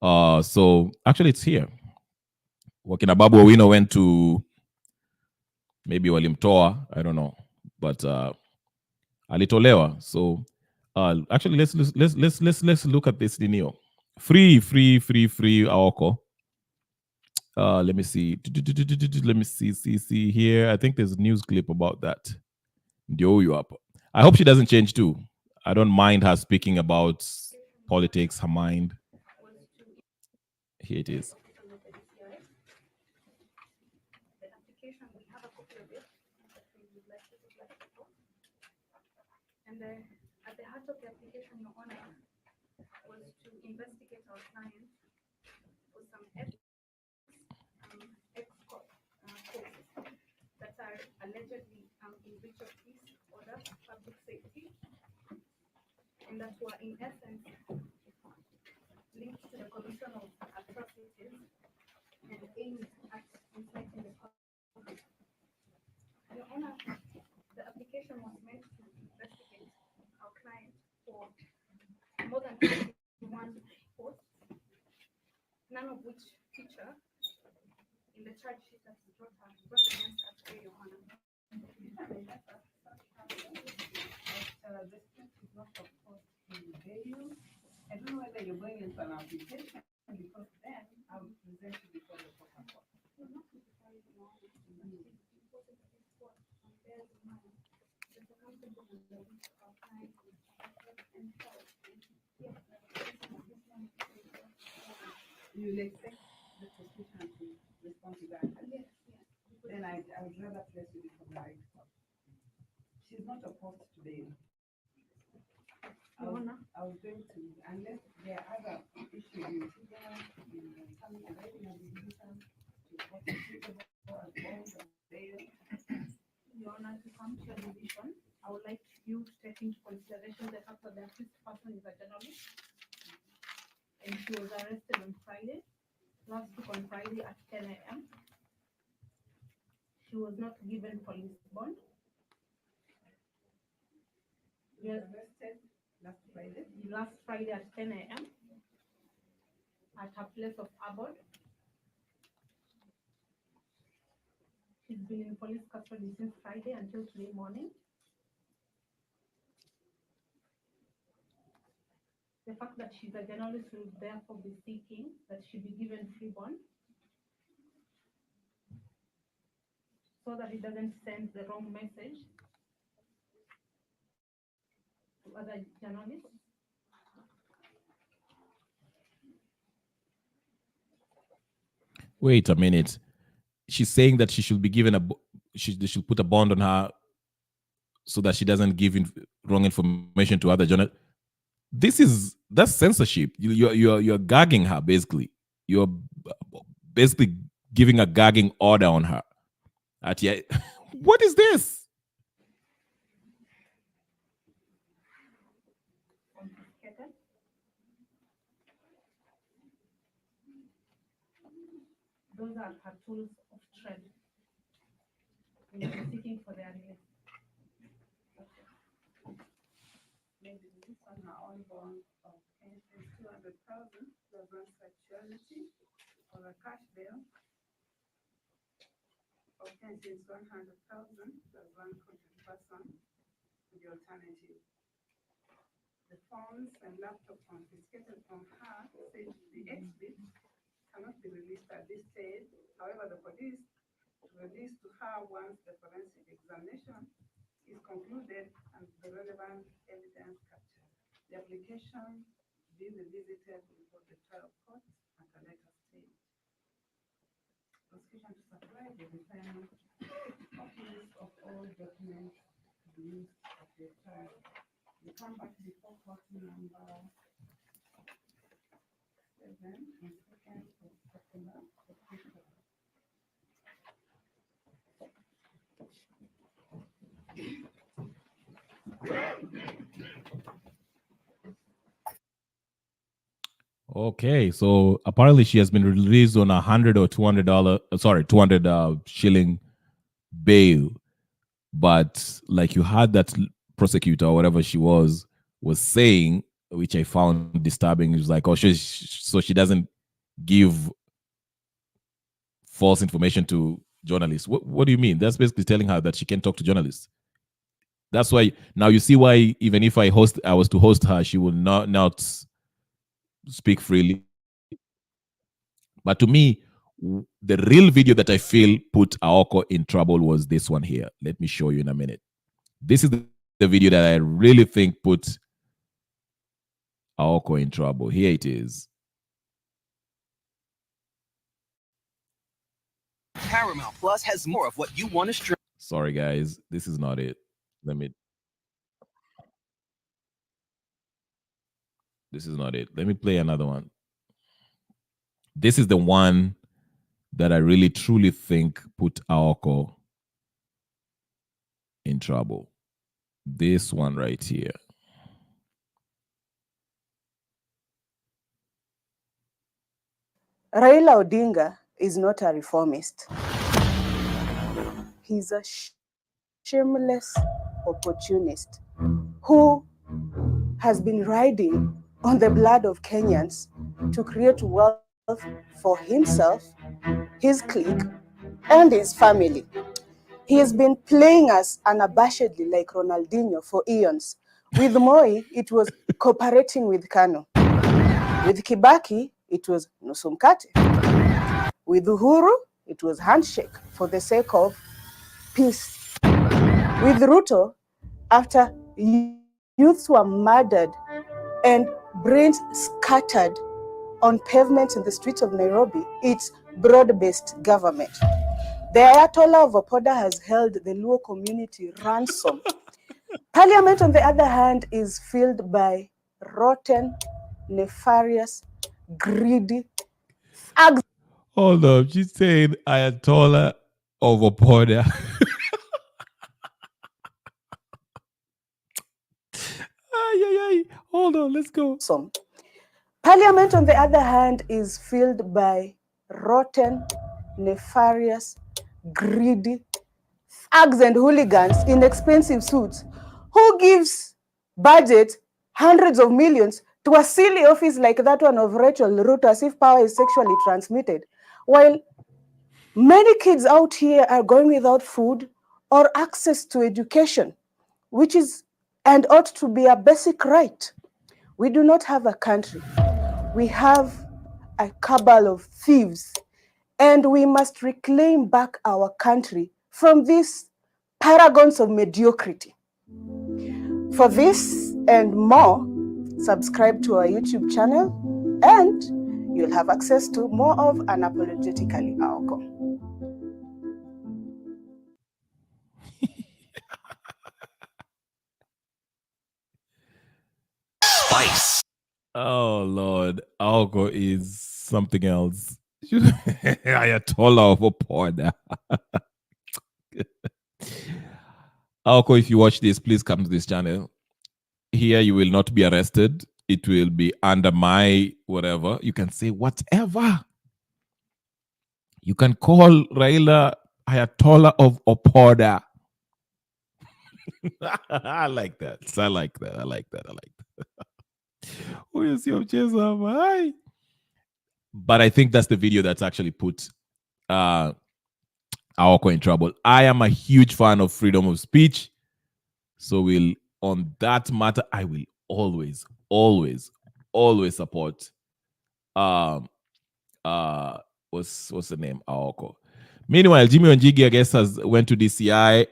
So actually, it's here. Wakina Babu Owino went to maybe Walimtoa, I don't know, but alitolewa. So actually, let's look at this Dinio. Free Aoko. Let me see. Let me see here. I think there's a news clip about that. You up. I hope she doesn't change too. I don't mind her speaking about politics, her mind. Here it is. And at the heart of the application, Your Honor, was to investigate our client for some courses that are allegedly in breach of peace order, public safety, and that were in essence linked to the commission of atrocities and aimed at inciting the public. Your Honor, the application was meant to investigate our client for more than 21 reports, none of which feature in the charge sheet that is brought against us, Your Honor. I don't know whether you're going into an application because then I will present you before the proper court. You will expect the prosecution to respond to that. Yes. Then I would rather place you before the right court. She's not opposed to bail. I was going to, unless there are other issues in coming and writing a decision to what is suitable as bond or bail. Your Honor, to come to a decision, I would like you to take into consideration the fact that the accused person is a journalist and she was arrested on Friday, last week on Friday at 10 a.m. She was not given police bond. You were arrested last Friday at 10 a.m. at her place of abode. She's been in police custody since Friday until today morning. The fact that she's a journalist will therefore be seeking that she be given free bond so that it doesn't send the wrong message to other journalists. Wait a minute. She's saying that she should be given they should put a bond on her so that she doesn't give wrong information to other journalists. That's censorship. You're gagging her, basically. You're basically giving a gagging order on her. What is this? Those are her tools of trade. We are seeking for their release. Maybe this on her own bond of 200,000 plus one sexuality or a cash bail of 100,000 plus one contact person with the alternative. The phones and laptop confiscated from her said the exhibit cannot be released at this stage. However, the police release to her once the forensic examination is concluded and the relevant evidence captured. The application be revisited before the trial court at a later stage. Prosecution to supply the defendant copies of all documents used at the trial. We come back before court number 7 and 2nd of September. Okay, so apparently she has been released on $100 or $200 shilling bail, but like you had that prosecutor or whatever she was saying, which I found disturbing, is like, oh, so she doesn't give false information to journalists. What do you mean? That's basically telling her that she can't talk to journalists. That's why now you see why even if I was to host her, she will not speak freely. But to me, the real video that I feel put Aoko in trouble was this one here. Let me show you in a minute. This is the video that I really think put Aoko in trouble. Here it is. Paramount Plus has more of what you want to stream. Sorry, guys. This is not it. This is not it. Let me play another one. This is the one that I really truly think put Aoko in trouble. This one right here. Raila Odinga is not a reformist. He's a shameless opportunist who has been riding on the blood of Kenyans to create wealth for himself, his clique, and his family. He has been playing us unabashedly like Ronaldinho for eons. With Moi, it was cooperating with Kanu. With Kibaki, it was nusu mkate. With Uhuru, it was handshake for the sake of peace. With Ruto, after youths were murdered and brains scattered on pavements in the streets of Nairobi, it's broad-based government. The Ayatollah of Opoda has held the Luo community ransom. Parliament, on the other hand, is filled by rotten, nefarious, greedy thugs. Hold up, she's saying Ayatollah of Opoda. Hold on, let's go. Parliament, on the other hand, is filled by rotten, nefarious, greedy thugs and hooligans in expensive suits. Who gives budget hundreds of millions to a silly office like that one of Rachel Ruto as if power is sexually transmitted, while many kids out here are going without food or access to education, which is and ought to be a basic right? We do not have a country. We have a cabal of thieves, and we must reclaim back our country from these paragons of mediocrity. For this and more, subscribe to our YouTube channel, and you'll have access to more of Unapologetically Aoko. Spice. Oh Lord, Aoko is something else. Ayatollah of Opoda. Aoko, if you watch this, please come to this channel. Here you will not be arrested. It will be under my whatever. You can say whatever. You can call Raila Ayatollah of Opoda. I like that. I like that. I like that. I like that. Who is your chaser? But I think that's the video that's actually put Aoko in trouble. I am a huge fan of freedom of speech. So on that matter, I will always, always, always support what's the name? Aoko. Meanwhile, Jimmy Wanjigi, I guess, went to DCI.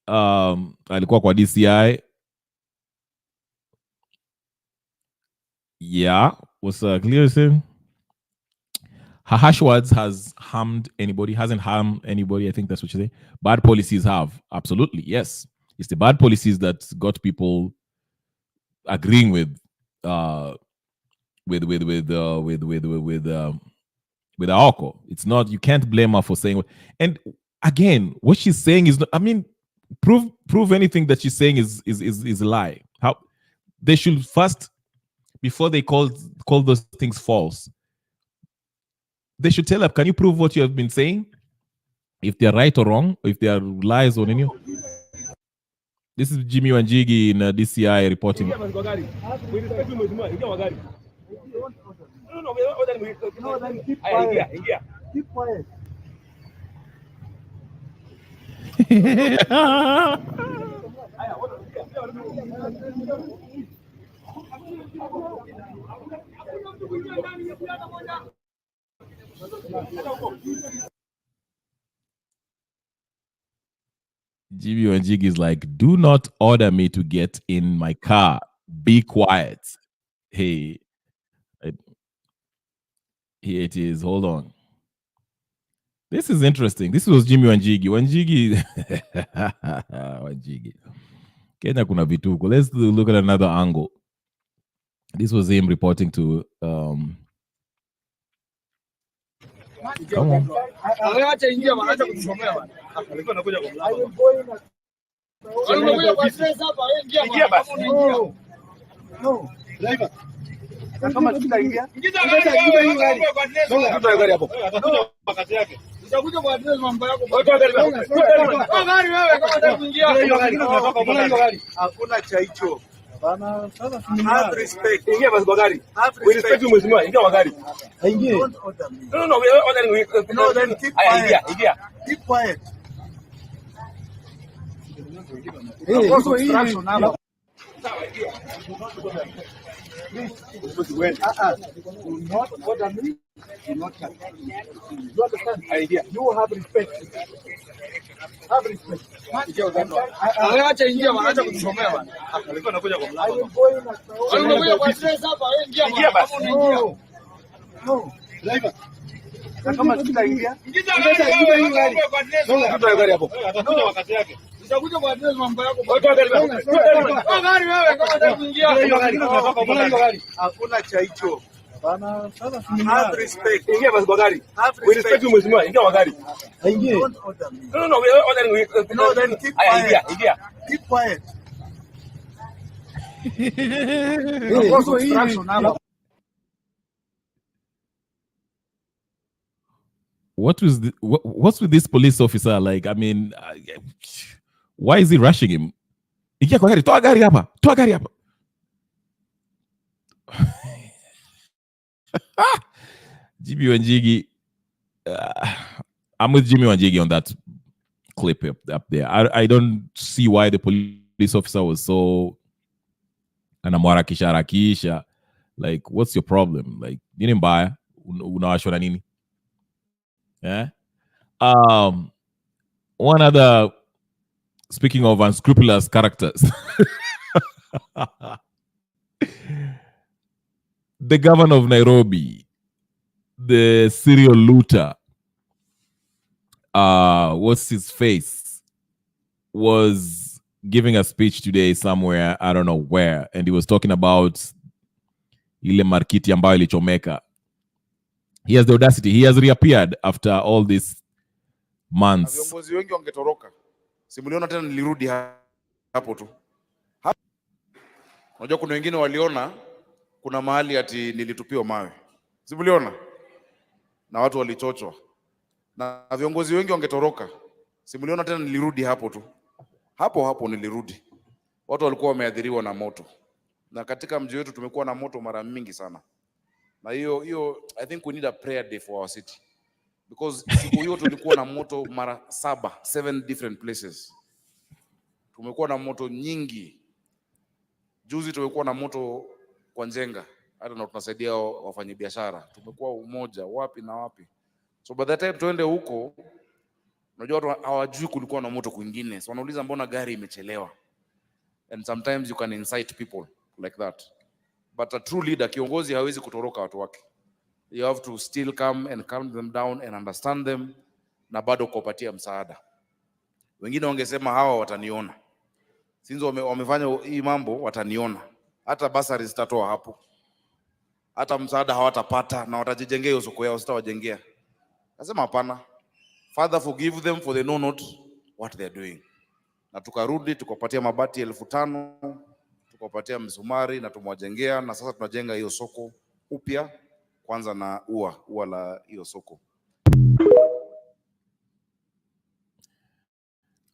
Alikuwa kwa DCI. Yeah, what's clear saying? Her harsh words has harmed anybody, hasn't harmed anybody. I think that's what you say. Bad policies have. Absolutely, yes. It's the bad policies that got people agreeing with Aoko. It's not, you can't blame her for saying. And again, what she's saying is, I mean, prove anything that she's saying is a lie. How they should first, before they call those things false, they should tell her, can you prove what you have been saying? If they're right or wrong, or if they are lies or any. This is Jimmy Wanjigi in DCI reporting. Keep quiet. Jimmy Wanjigi is like, do not order me to get in my car. Be quiet. Hey, here it is. Hold on. This is interesting. This was Jimmy Wanjigi. Wanjigi. Kenya kuna vituko. Let's look at another angle. This was him reporting to come on. Have respect. Ingia basi kwa gari. We respect you mheshimiwa. Ingia kwa gari. Ingia. No, we are ordering. No, then keep quiet. Ingia. Keep quiet. Do not order me. Do not touch me. You understand? Idea. You have respect. Have respect. Acha ingia bwana, acha kutusomea bwana. Alikuwa anakuja kwa mlango. Alikuwa kwa stress hapa, ingia bwana. Ingia basi. No. Driver. Kama tutaingia. Ingia gari. Ndio gari hapo. Atakuja wakati yake. Utakuja kwa address mambo yako. Toa gari wewe. Toa gari wewe kama utaingia. Hiyo gari. Hakuna cha hicho. Bana, sasa have respect. Ingia basi kwa gari. We respect you mheshimiwa. Ingia kwa gari. Ingia. No, we are ordering. No, then keep quiet. Ingia. Keep quiet. What's with this police officer? Like, I mean, why is he rushing him? Ingia kwa gari, toa gari hapa, toa gari hapa. Jimmy Wanjigi, I'm with Jimmy Wanjigi on that clip up there. I don't see why the police officer was so anamwarakisha. Like, what's your problem? Like, nini mbaya? Unawashwa na nini? Yeah. One other, speaking of unscrupulous characters, the governor of Nairobi, the serial looter, what's his face, was giving a speech today somewhere, I don't know where, and he was talking about ile markiti ambayo ilichomeka. He has the audacity. He has reappeared after all these months. Viongozi wengi wangetoroka. Simuliona tena nilirudi hapo tu. Unajua kuna wengine waliona kuna mahali ati nilitupiwa mawe. Simuliona? Na watu walichochwa. Na viongozi wengi wangetoroka. Simuliona tena nilirudi hapo tu. Hapo nilirudi. Watu walikuwa wameathiriwa na moto. Na katika mji wetu tumekuwa na moto mara mingi sana. Na hiyo I think we need a prayer day for our city. Because siku hiyo tulikuwa na moto mara 7 different places. Tumekuwa na moto nyingi. Juzi tumekuwa na moto kwa Njenga. Hata na tunasaidia wafanyabiashara. Tumekuwa umoja wapi na wapi. So by the time tuende huko, unajua watu hawajui kulikuwa na moto kwingine. So wanauliza mbona gari imechelewa. And sometimes you can incite people like that. But a true leader, kiongozi hawezi kutoroka watu wake. You have to still come and calm them down and understand them na bado kuwapatia msaada. Wengine wangesema hawa wataniona. Sinzo wamefanya hii mambo wataniona. Hata basari zitatoa hapo. Hata msaada hawatapata na watajijengea hiyo soko yao sitawajengea. Nasema hapana. Father, forgive them for they know not what they are doing. Na tukarudi tukapatia mabati 5,000, tukapatia msumari na tumwajengea na sasa tunajenga hiyo soko upya kwanza na ua la hiyo soko.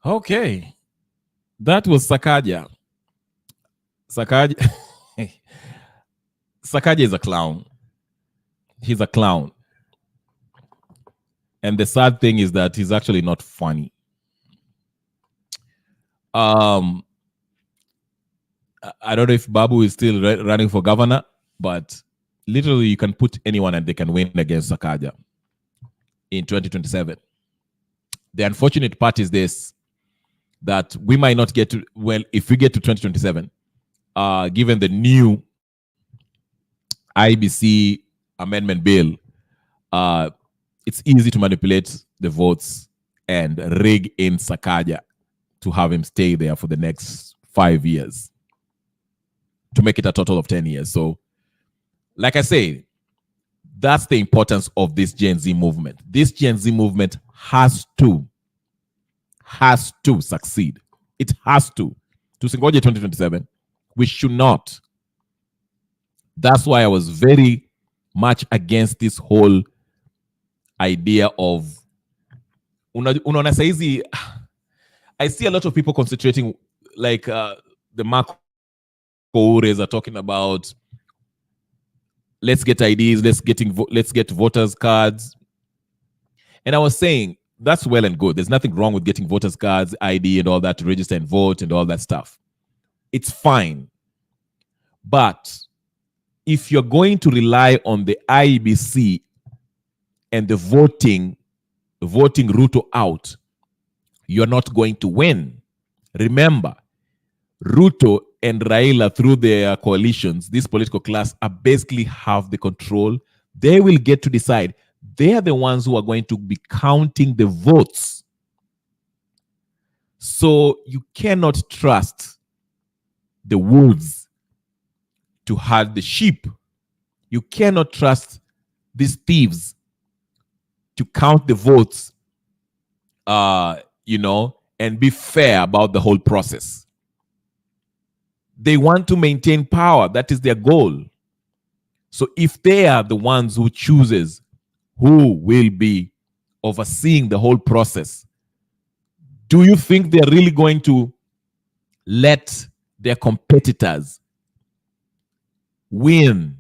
Okay. That was Sakaja. Sakaja is a clown. He's a clown. And the sad thing is that he's actually not funny. I don't know if Babu is still running for governor, but literally you can put anyone and they can win against Sakaja in 2027. The unfortunate part is this, that we might not get to, well, if we get to 2027, given the new IBC amendment bill, it's easy to manipulate the votes and rig in Sakaja to have him stay there for the next 5 years, to make it a total of 10 years. So, like I say, that's the importance of this Gen Z movement. This Gen Z movement has to succeed. It has to. Tusingoje 2027. We should not. That's why I was very much against this whole idea of unaona saizi. I see a lot of people concentrating, like the Marco Ures are talking about, let's get IDs, let's get voters cards. And I was saying, that's well and good. There's nothing wrong with getting voters cards, ID and all that to register and vote and all that stuff. It's fine. But if you're going to rely on the IEBC and the voting Ruto out, you're not going to win. Remember, Ruto and Raila, through their coalitions, this political class, are basically have the control. They will get to decide. They are the ones who are going to be counting the votes. So you cannot trust the wolves to herd the sheep. You cannot trust these thieves to count the votes, and be fair about the whole process. They want to maintain power. That is their goal. So if they are the ones who chooses who will be overseeing the whole process, do you think they're really going to let their competitors win?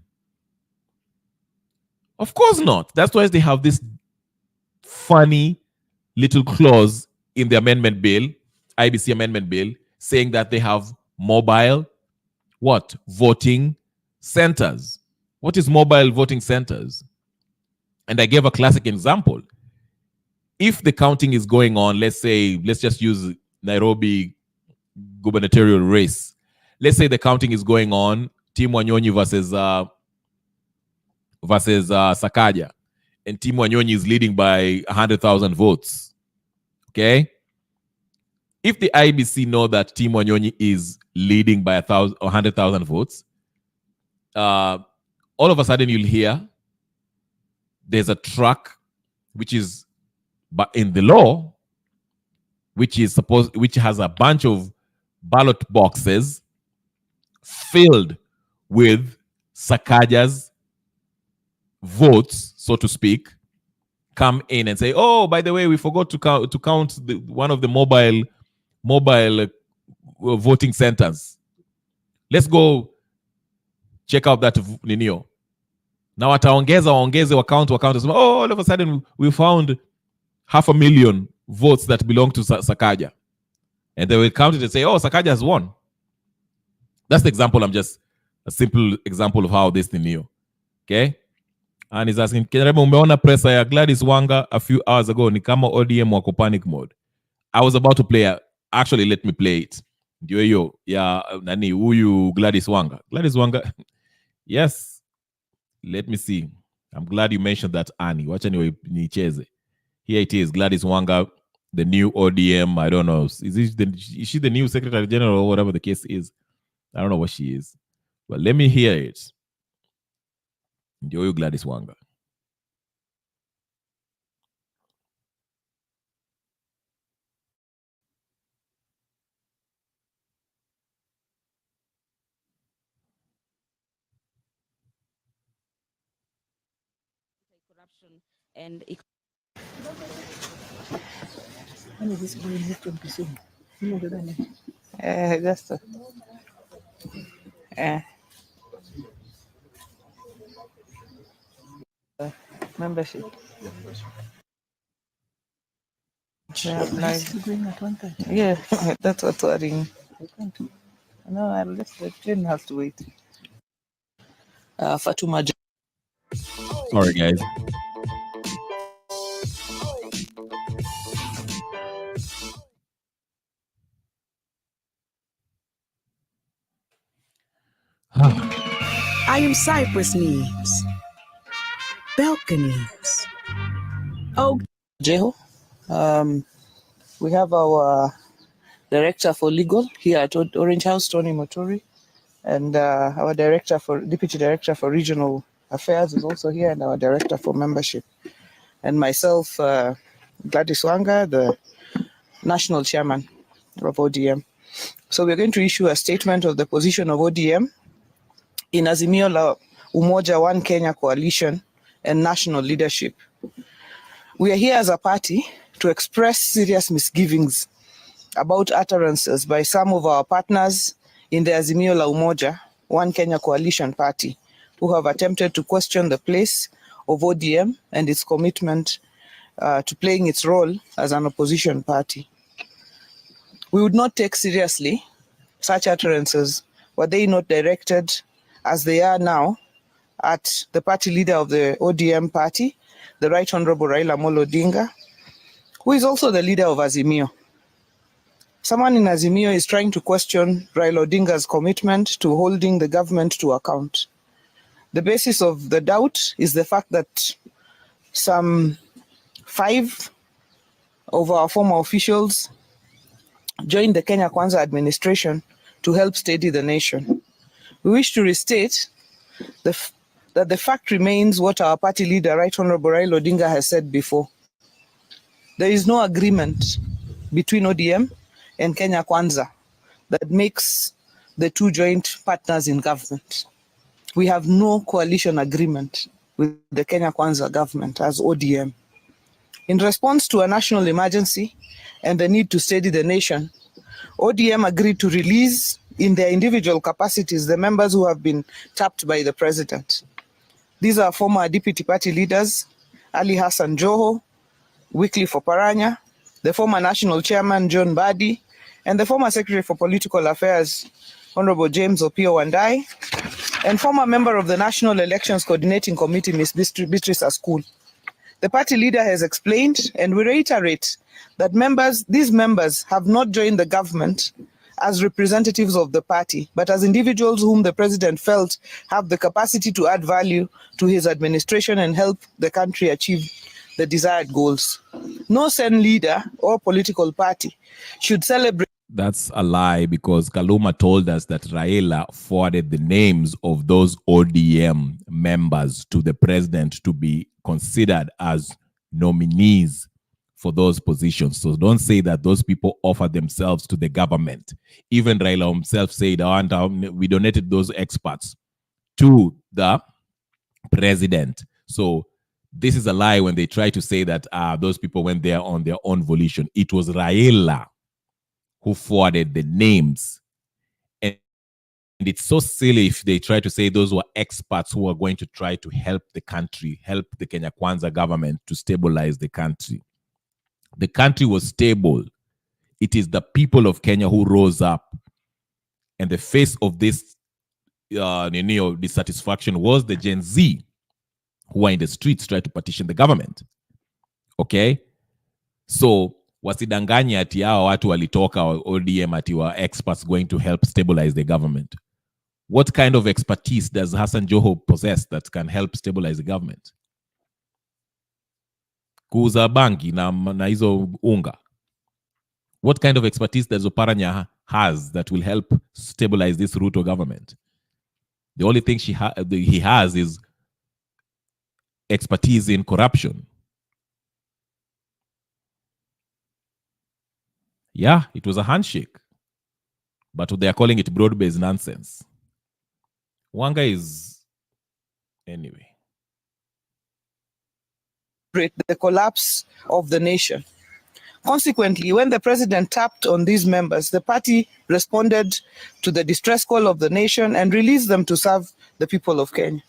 Of course not. That's why they have this funny little clause in the amendment bill, IBC amendment bill, saying that they have mobile voting centers. What is mobile voting centers? And I gave a classic example. If the counting is going on, let's just use Nairobi gubernatorial race. Let's say the counting is going on, Team Wanyonyi versus Sakaja, and Team Wanyonyi is leading by 100,000 votes. Okay? If the IBC know that Team Wanyonyi is leading by 100,000 votes, all of a sudden you'll hear there's a truck which is in the law, which has a bunch of ballot boxes filled with Sakaja's votes, so to speak, come in and say, "Oh, by the way, we forgot to count one of the mobile voting centers. Let's go check out that ninio." Now waongeze wakaunt. Oh, all of a sudden we found 500,000 votes that belong to Sakaja. And they will count it and say, "Oh, Sakaja has won." That's the example. I'm just a simple example of how this ninio. Okay? And he's asking, Kenrebo, umeona presa ya Gladys Wanga a few hours ago, ni kama ODM wako panic mode. I was about to play, actually let me play it. Ndio hiyo ya nani huyu Gladys Wanga. Gladys Wanga, yes. Let me see. I'm glad you mentioned that, Annie. Wacha nicheze. Here it is, Gladys Wanga, the new ODM. I don't know. Is she the new Secretary General or whatever the case is? I don't know what she is. But let me hear it. Ndio huyu Gladys Wanga. Corruption and when is this going to be soon? Just membership. Yeah, going at 1:30. Yeah, that's what's worrying. No, unless the train has to wait. Fatuma. Sorry, guys. I am Cyprus News. Balconies. Oh, Jeho. We have our director for legal here at Orange House, Tony Motori, and our deputy director for regional affairs is also here, and our director for membership, and myself, Gladys Wanga, the national chairman of ODM. So we're going to issue a statement of the position of ODM in Azimio la Umoja One Kenya Coalition and national leadership. We are here as a party to express serious misgivings about utterances by some of our partners in the Azimio la Umoja One Kenya Coalition party who have attempted to question the place of ODM and its commitment to playing its role as an opposition party. We would not take seriously such utterances were they not directed, as they are now, at the party leader of the ODM party, the Right Honorable Raila Odinga, who is also the leader of Azimio. Someone in Azimio is trying to question Raila Odinga's commitment to holding the government to account. The basis of the doubt is the fact that some 5 of our former officials joined the Kenya Kwanza administration to help steady the nation. We wish to restate that the fact remains what our party leader, Right Honorable Raila Odinga, has said before. There is no agreement between ODM and Kenya Kwanza that makes the two joint partners in government. We have no coalition agreement with the Kenya Kwanza government as ODM. In response to a national emergency and the need to steady the nation, ODM agreed to release in their individual capacities the members who have been tapped by the president. These are former deputy party leaders, Ali Hassan Joho, Wycliffe Oparanya, the former national chairman, John Mbadi, and the former secretary for political affairs, Honorable James Opio Wandai, and former member of the National Elections Coordinating Committee, Ms. Beatrice Askul. The party leader has explained, and we reiterate, that these members have not joined the government as representatives of the party, but as individuals whom the president felt have the capacity to add value to his administration and help the country achieve the desired goals. No Sen leader or political party should celebrate. That's a lie, because Kaluma told us that Raila forwarded the names of those ODM members to the president to be considered as nominees for those positions. So don't say that those people offered themselves to the government. Even Raila himself said, we donated those experts to the president. So this is a lie when they try to say that those people went there on their own volition. It was Raila who forwarded the names. And it's so silly if they try to say those were experts who are going to try to help the country, help the Kenya Kwanza government to stabilize the country. The country was stable. It is the people of Kenya who rose up. And the face of this dissatisfaction was the Gen Z who are in the streets trying to petition the government. Okay? So, wasidanganye ati hao watu walitoka ODM ati wa experts going to help stabilize the government. What kind of expertise does Hassan Joho possess that can help stabilize the government? Kuuza bangi na hizo unga. What kind of expertise does Oparanya has that will help stabilize this Ruto government? The only thing he has is expertise in corruption. Yeah, it was a handshake, but they are calling it broad-based nonsense. Wanga is, anyway. The collapse of the nation. Consequently, when the president tapped on these members, the party responded to the distress call of the nation and released them to serve the people of Kenya.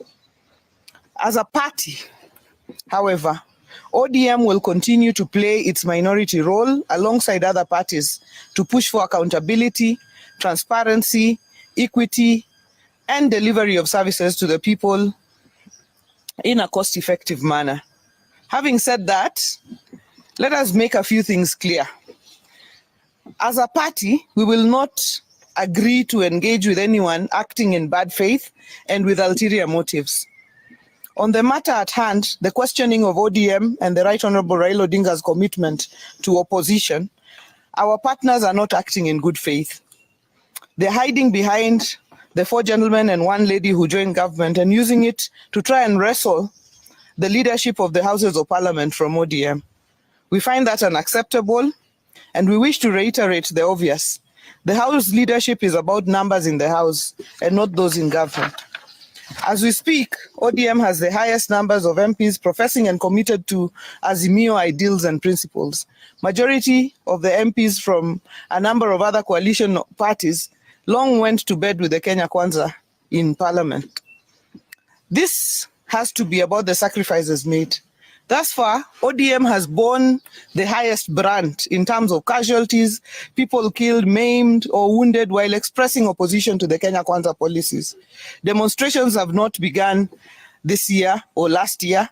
As a party, however, ODM will continue to play its minority role alongside other parties to push for accountability, transparency, equity, and delivery of services to the people in a cost-effective manner. Having said that, let us make a few things clear. As a party, we will not agree to engage with anyone acting in bad faith and with ulterior motives. On the matter at hand, the questioning of ODM and the Right Honorable Raila Odinga's commitment to opposition, our partners are not acting in good faith. They're hiding behind the 4 gentlemen and 1 lady who joined government and using it to try and wrestle the leadership of the Houses of Parliament from ODM. We find that unacceptable, And we wish to reiterate the obvious. The House leadership is about numbers in the House and not those in government. As we speak, ODM has the highest numbers of MPs professing and committed to Azimio ideals and principles. Majority of the MPs from a number of other coalition parties long went to bed with the Kenya Kwanza in parliament. This has to be about the sacrifices made. Thus far, ODM has borne the highest brunt in terms of casualties, people killed, maimed, or wounded while expressing opposition to the Kenya Kwanza policies. Demonstrations have not begun this year or last year.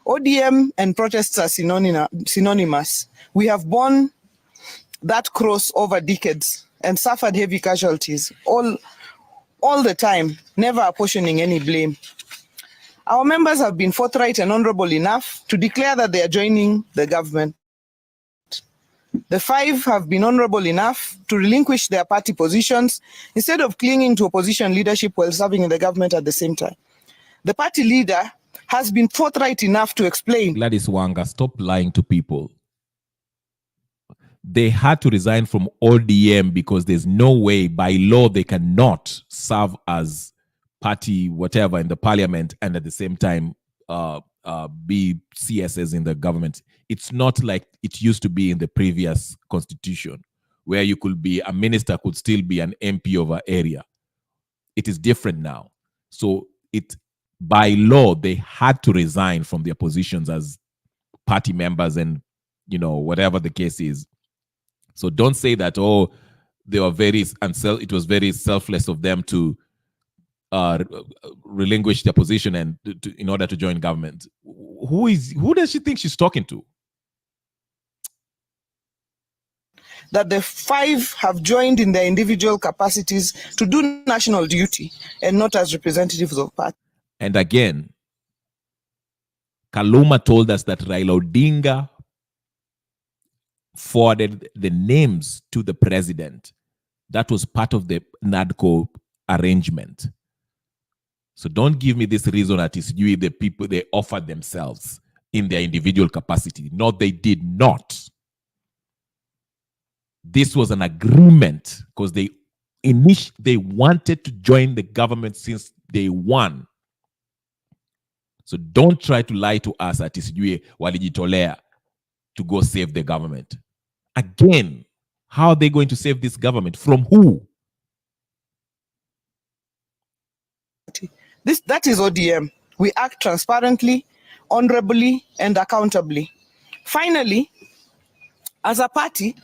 ODM and protests are synonymous. We have borne that cross over decades and suffered heavy casualties all the time, never apportioning any blame. Our members have been forthright and honorable enough to declare that they are joining the government. The 5 have been honorable enough to relinquish their party positions instead of clinging to opposition leadership while serving in the government at the same time. The party leader has been forthright enough to explain. Gladys Wanga, stop lying to people. They had to resign from ODM because there's no way by law they cannot serve as party whatever in the parliament and at the same time be CSs in the government. It's not like it used to be in the previous constitution where you could be a minister could still be an MP of an area. It is different now. So by law they had to resign from their positions as party members and whatever the case is. So don't say that they were it was very selfless of them to relinquish their position and in order to join government. Who does she think she's talking to? That the 5 have joined in their individual capacities to do national duty and not as representatives of party. And again, Kaluma told us that Raila Odinga forwarded the names to the president. That was part of the NADCO arrangement. So don't give me this reason that it's you, the people, they offered themselves in their individual capacity. No, they did not. This was an agreement because they wanted to join the government since day one. So don't try to lie to us that it's you, walijitolea to go save the government. Again, how are they going to save this government? From who? That is ODM. We act transparently, honorably, and accountably. Finally, as a party,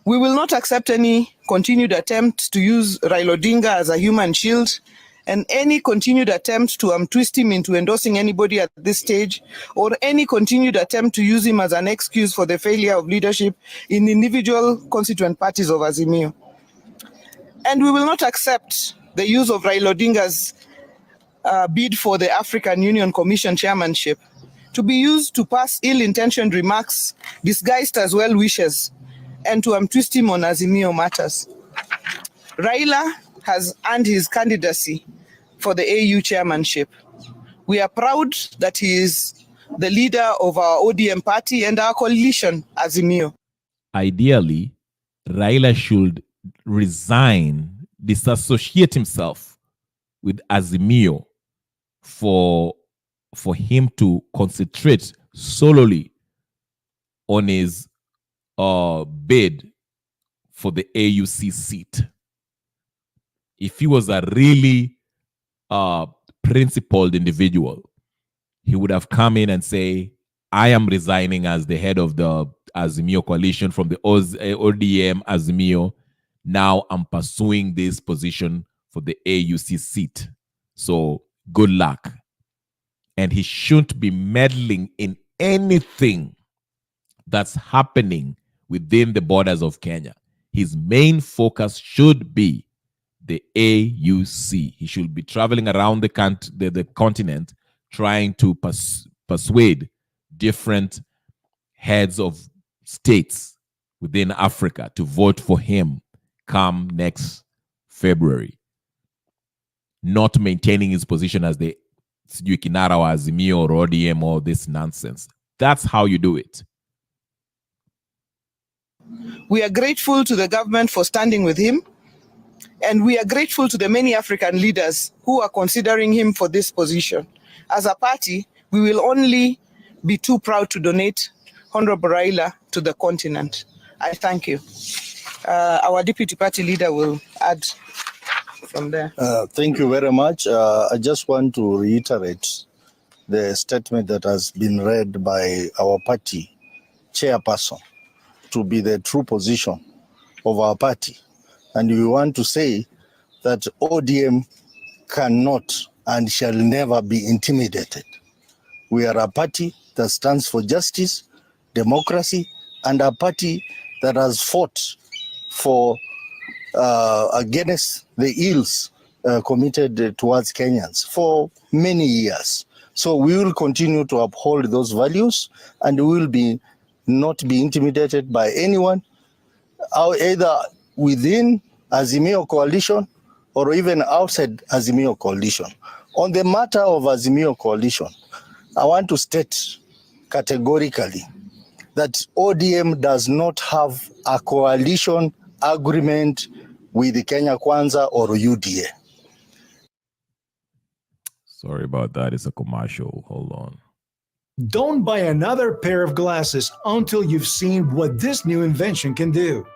we will not accept any continued attempt to use Raila Odinga as a human shield and any continued attempt to twist him into endorsing anybody at this stage, or any continued attempt to use him as an excuse for the failure of leadership in individual constituent parties of Azimio. And we will not accept the use of Raila Odinga's bid for the African Union Commission chairmanship to be used to pass ill-intentioned remarks disguised as well wishes and to twist him on Azimio matters. Raila has earned his candidacy for the AU chairmanship. We are proud that he is the leader of our ODM party and our coalition, Azimio. Ideally, Raila should resign, disassociate himself with Azimio for him to concentrate solely on his bid for the AUC seat. If he was a really principled individual, he would have come in and say, I am resigning as the head of the Azimio coalition from the ODM Azimio. Now I'm pursuing this position for the AUC seat. So good luck. And he shouldn't be meddling in anything that's happening within the borders of Kenya. His main focus should be the AUC. He should be traveling around the continent trying to persuade different heads of states within Africa to vote for him come next February. Not maintaining his position as the Kinara or Azimio or ODM or this nonsense. That's how you do it. We are grateful to the government for standing with him, and we are grateful to the many African leaders who are considering him for this position. As a party, we will only be too proud to donate Honorable Raila to the continent. I thank you. Our deputy party leader will add from there. Thank you very much. I just want to reiterate the statement that has been read by our party chairperson to be the true position of our party. And we want to say that ODM cannot and shall never be intimidated. We are a party that stands for justice, democracy, and a party that has fought for against the ills committed towards Kenyans for many years. So we will continue to uphold those values, and we will not be intimidated by anyone, either within Azimio coalition or even outside Azimio coalition. On the matter of Azimio coalition, I want to state categorically that ODM does not have a coalition agreement with the Kenya Kwanza or UDA. Sorry about that. It's a commercial. Hold on. Don't buy another pair of glasses until you've seen what this new invention can do.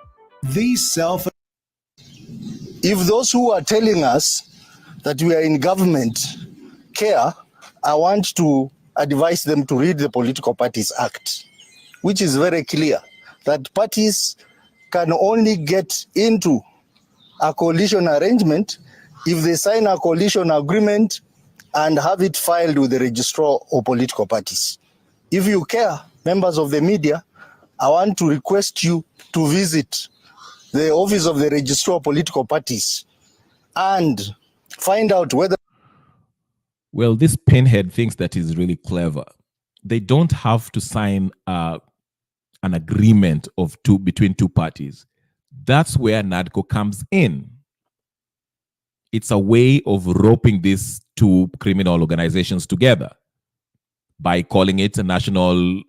These If those who are telling us that we are in government care, I want to advise them to read the Political Parties Act, which is very clear that parties can only get into a coalition arrangement if they sign a coalition agreement and have it filed with the registrar of political parties. If you care, members of the media, I want to request you to visit the office of the registrar of political parties and find out whether... Well, this pinhead thinks that is really clever. They don't have to sign an agreement between two parties. That's where NADCO comes in. It's a way of roping these two criminal organizations together by calling it a national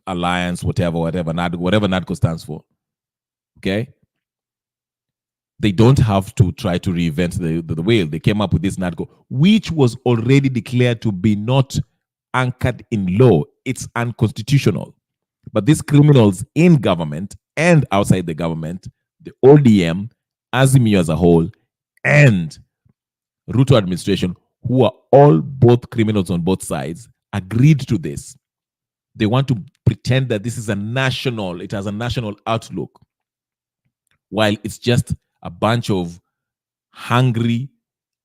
alliance, whatever NADCO stands for. Okay? They don't have to try to reinvent the wheel. They came up with this NADCO, which was already declared to be not anchored in law. It's unconstitutional. But these criminals in government and outside the government, the ODM, Azimio as a whole, and Ruto administration, who are all both criminals on both sides, agreed to this. They want to pretend that this is it has a national outlook, while it's just a bunch of hungry,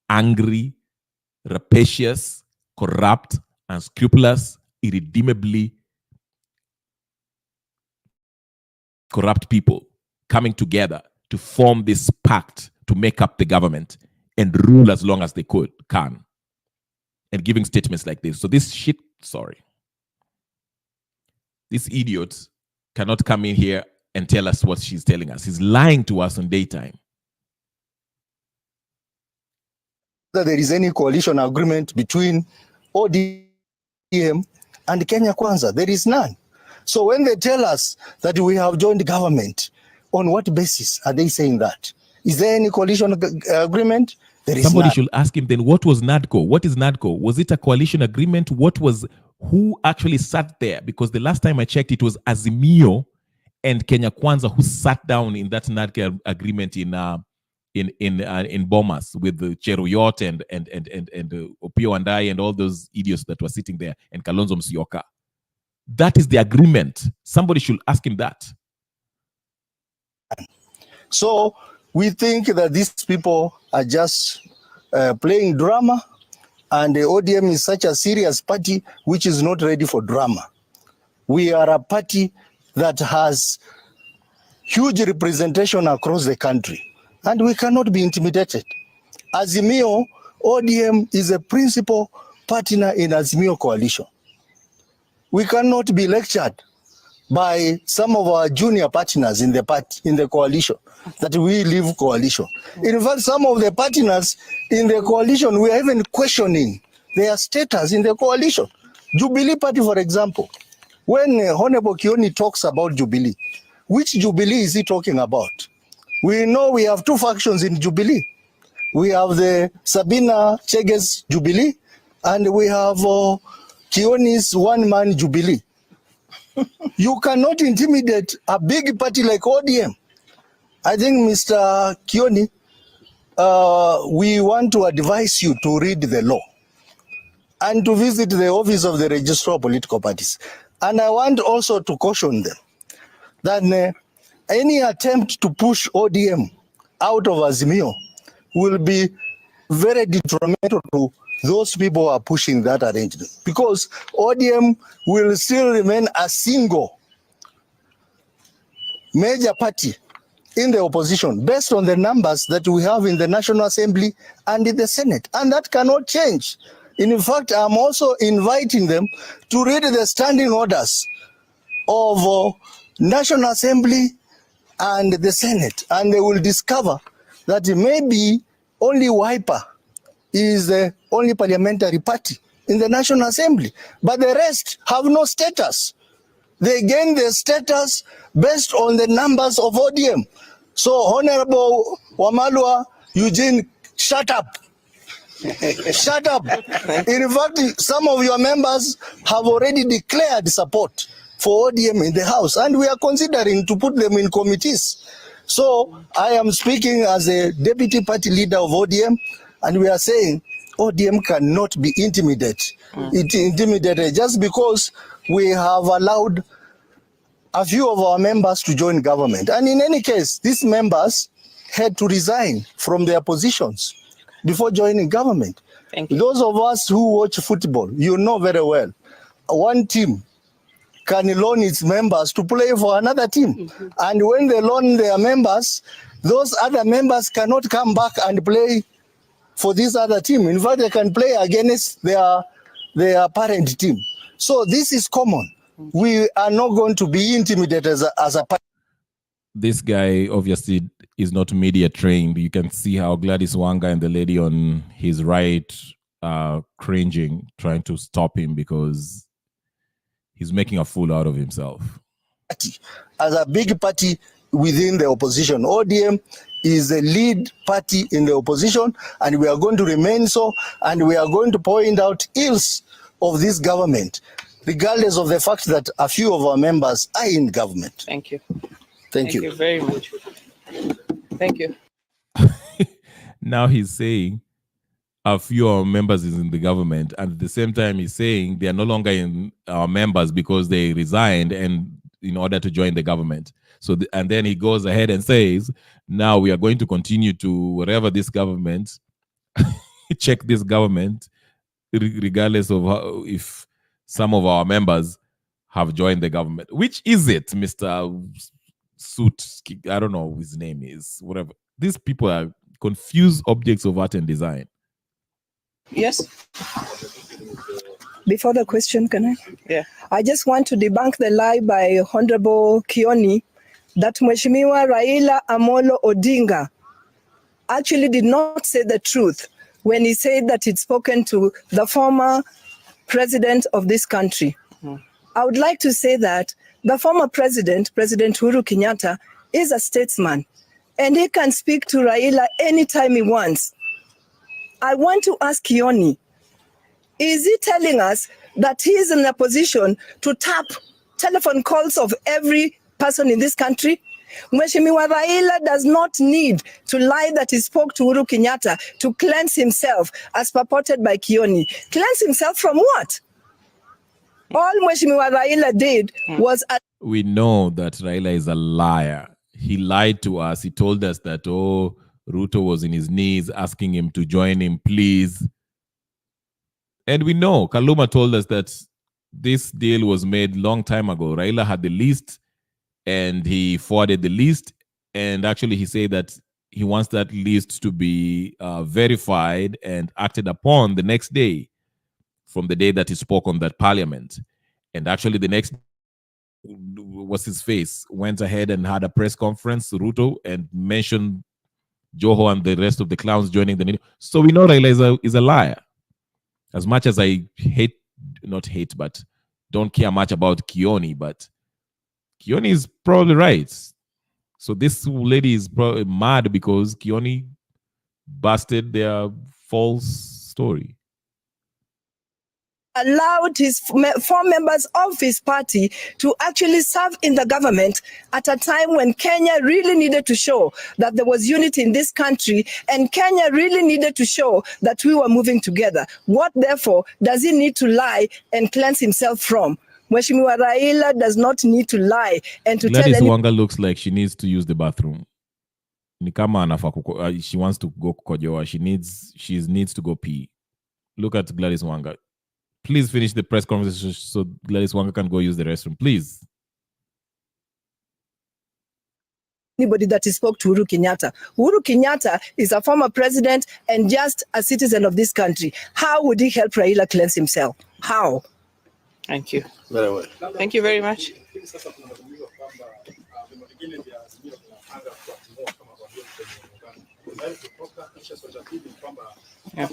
angry, rapacious, corrupt, unscrupulous, irredeemably corrupt people coming together to form this pact to make up the government and rule as long as they can, and giving statements like this. So this idiot cannot come in here and tell us what she's telling us. He's lying to us on daytime. That there is any coalition agreement between ODM and Kenya Kwanza. There is none. So when they tell us that we have joined government, on what basis are they saying that? Is there any coalition agreement? There is Somebody none. should ask him then, what was NADCO? What is NADCO? Was it a coalition agreement? Who actually sat there? Because the last time I checked, it was Azimio and Kenya Kwanza who sat down in that NADCO agreement in Bomas with the Cheruyot and Opio and I and all those idiots that were sitting there, and Kalonzo Musyoka. That is the agreement. Somebody should ask him that. So we think that these people are just playing drama, and the ODM is such a serious party which is not ready for drama. We are a party that has huge representation across the country, and we cannot be intimidated. Azimio, ODM is a principal partner in Azimio coalition. We cannot be lectured by some of our junior partners in the coalition that we leave coalition. In fact, some of the partners in the coalition, we are even questioning their status in the coalition. Jubilee Party, for example, when Honorable Kioni talks about Jubilee, which Jubilee is he talking about? We know we have two factions in Jubilee. We have the Sabina Chege's Jubilee, and we have Kioni's one-man Jubilee. You cannot intimidate a big party like ODM. I think, Mr. Kioni, we want to advise you to read the law and to visit the office of the Registrar of Political Parties. And I want also to caution them that any attempt to push ODM out of Azimio will be very detrimental to those people who are pushing that arrangement, because ODM will still remain a single major party in the opposition based on the numbers that we have in the National Assembly and in the Senate, and that cannot change. In fact, I'm also inviting them to read the standing orders of National Assembly and the Senate, and they will discover that maybe only Wiper is the only parliamentary party in the National Assembly, but the rest have no status. They gain their status based on the numbers of ODM. So, Honorable Wamalwa Eugene, shut up. Shut up. In fact, some of your members have already declared support for ODM in the House, and we are considering to put them in committees. So I am speaking as a deputy party leader of ODM, and we are saying ODM cannot be intimidated just because we have allowed a few of our members to join government. And in any case, these members had to resign from their positions before joining government. Those of us who watch football, you know very well, one team can loan its members to play for another team. And when they loan their members, those other members cannot come back and play for this other team. In fact, they can play against their parent team. So this is common. We are not going to be intimidated as a party. This guy obviously is not media trained. You can see how Gladys Wanga and the lady on his right are cringing, trying to stop him because he's making a fool out of himself. As a big party within the opposition, ODM is the lead party in the opposition, and we are going to remain so, and we are going to point out ills of this government, regardless of the fact that a few of our members are in government. Thank you. Thank you. Thank you very much. Thank you. Now he's saying a few of our members is in the government, and at the same time he's saying they are no longer in our members because they resigned and in order to join the government. So and then he goes ahead and says, now we are going to continue to whatever this government, check this government, regardless of how, if some of our members have joined the government. Which is it, Mr. Suit? I don't know who his name is, whatever. These people are confused objects of art and design. Yes. Before the question, can I? Yeah. I just want to debunk the lie by Honorable Kioni that Mheshimiwa Raila Amolo Odinga actually did not say the truth when he said that he'd spoken to the former president of this country. I would like to say that the former president, President Uhuru Kenyatta, is a statesman, and he can speak to Raila anytime he wants. I want to ask Kioni, is he telling us that he is in a position to tap telephone calls of every person in this country? Mheshimiwa Raila does not need to lie that he spoke to Uhuru Kenyatta to cleanse himself, as purported by Kioni. Cleanse himself from what? All Mheshimiwa Raila did was... We know that Raila is a liar. He lied to us. He told us that, oh, Ruto was in his knees asking him to join him, please. And we know, Kaluma told us that this deal was made long time ago. Raila had the list and he forwarded the list. And actually he said that he wants that list to be verified and acted upon the next day from the day that he spoke on that parliament. And actually the next, what's his face, went ahead and had a press conference, Ruto, and mentioned Joho and the rest of the clowns joining the... So we know Raila is a liar. As much as I hate, not hate, but don't care much about Kioni, but Kioni is probably right. So this lady is probably mad because Kioni busted their false story. Allowed his four members of his party to actually serve in the government at a time when Kenya really needed to show that there was unity in this country, and Kenya really needed to show that we were moving together. What, therefore, does he need to lie and cleanse himself from? Mheshimiwa Raila does not need to lie and to Gladys tell Wanga looks like she needs to use the bathroom. Ni kama anafa she wants to go kukojoa. She needs to go pee. Look at Gladys Wanga. Please finish the press conversation so Gladys Wanga can go use the restroom, please. Anybody that he spoke to Uhuru Kenyatta. Uhuru Kenyatta is a former president and just a citizen of this country. How would he help Raila cleanse himself? How? Thank you. Very well. Thank you very much. Yeah.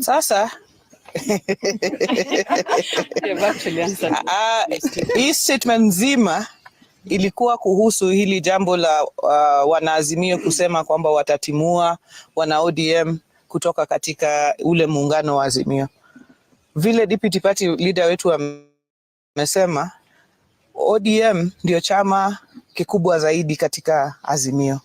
Sasa hii statement nzima ilikuwa kuhusu hili jambo la wanaazimio kusema kwamba watatimua wana ODM kutoka katika ule muungano wa Azimio. Vile deputy party leader wetu amesema, ODM ndio chama kikubwa zaidi katika Azimio,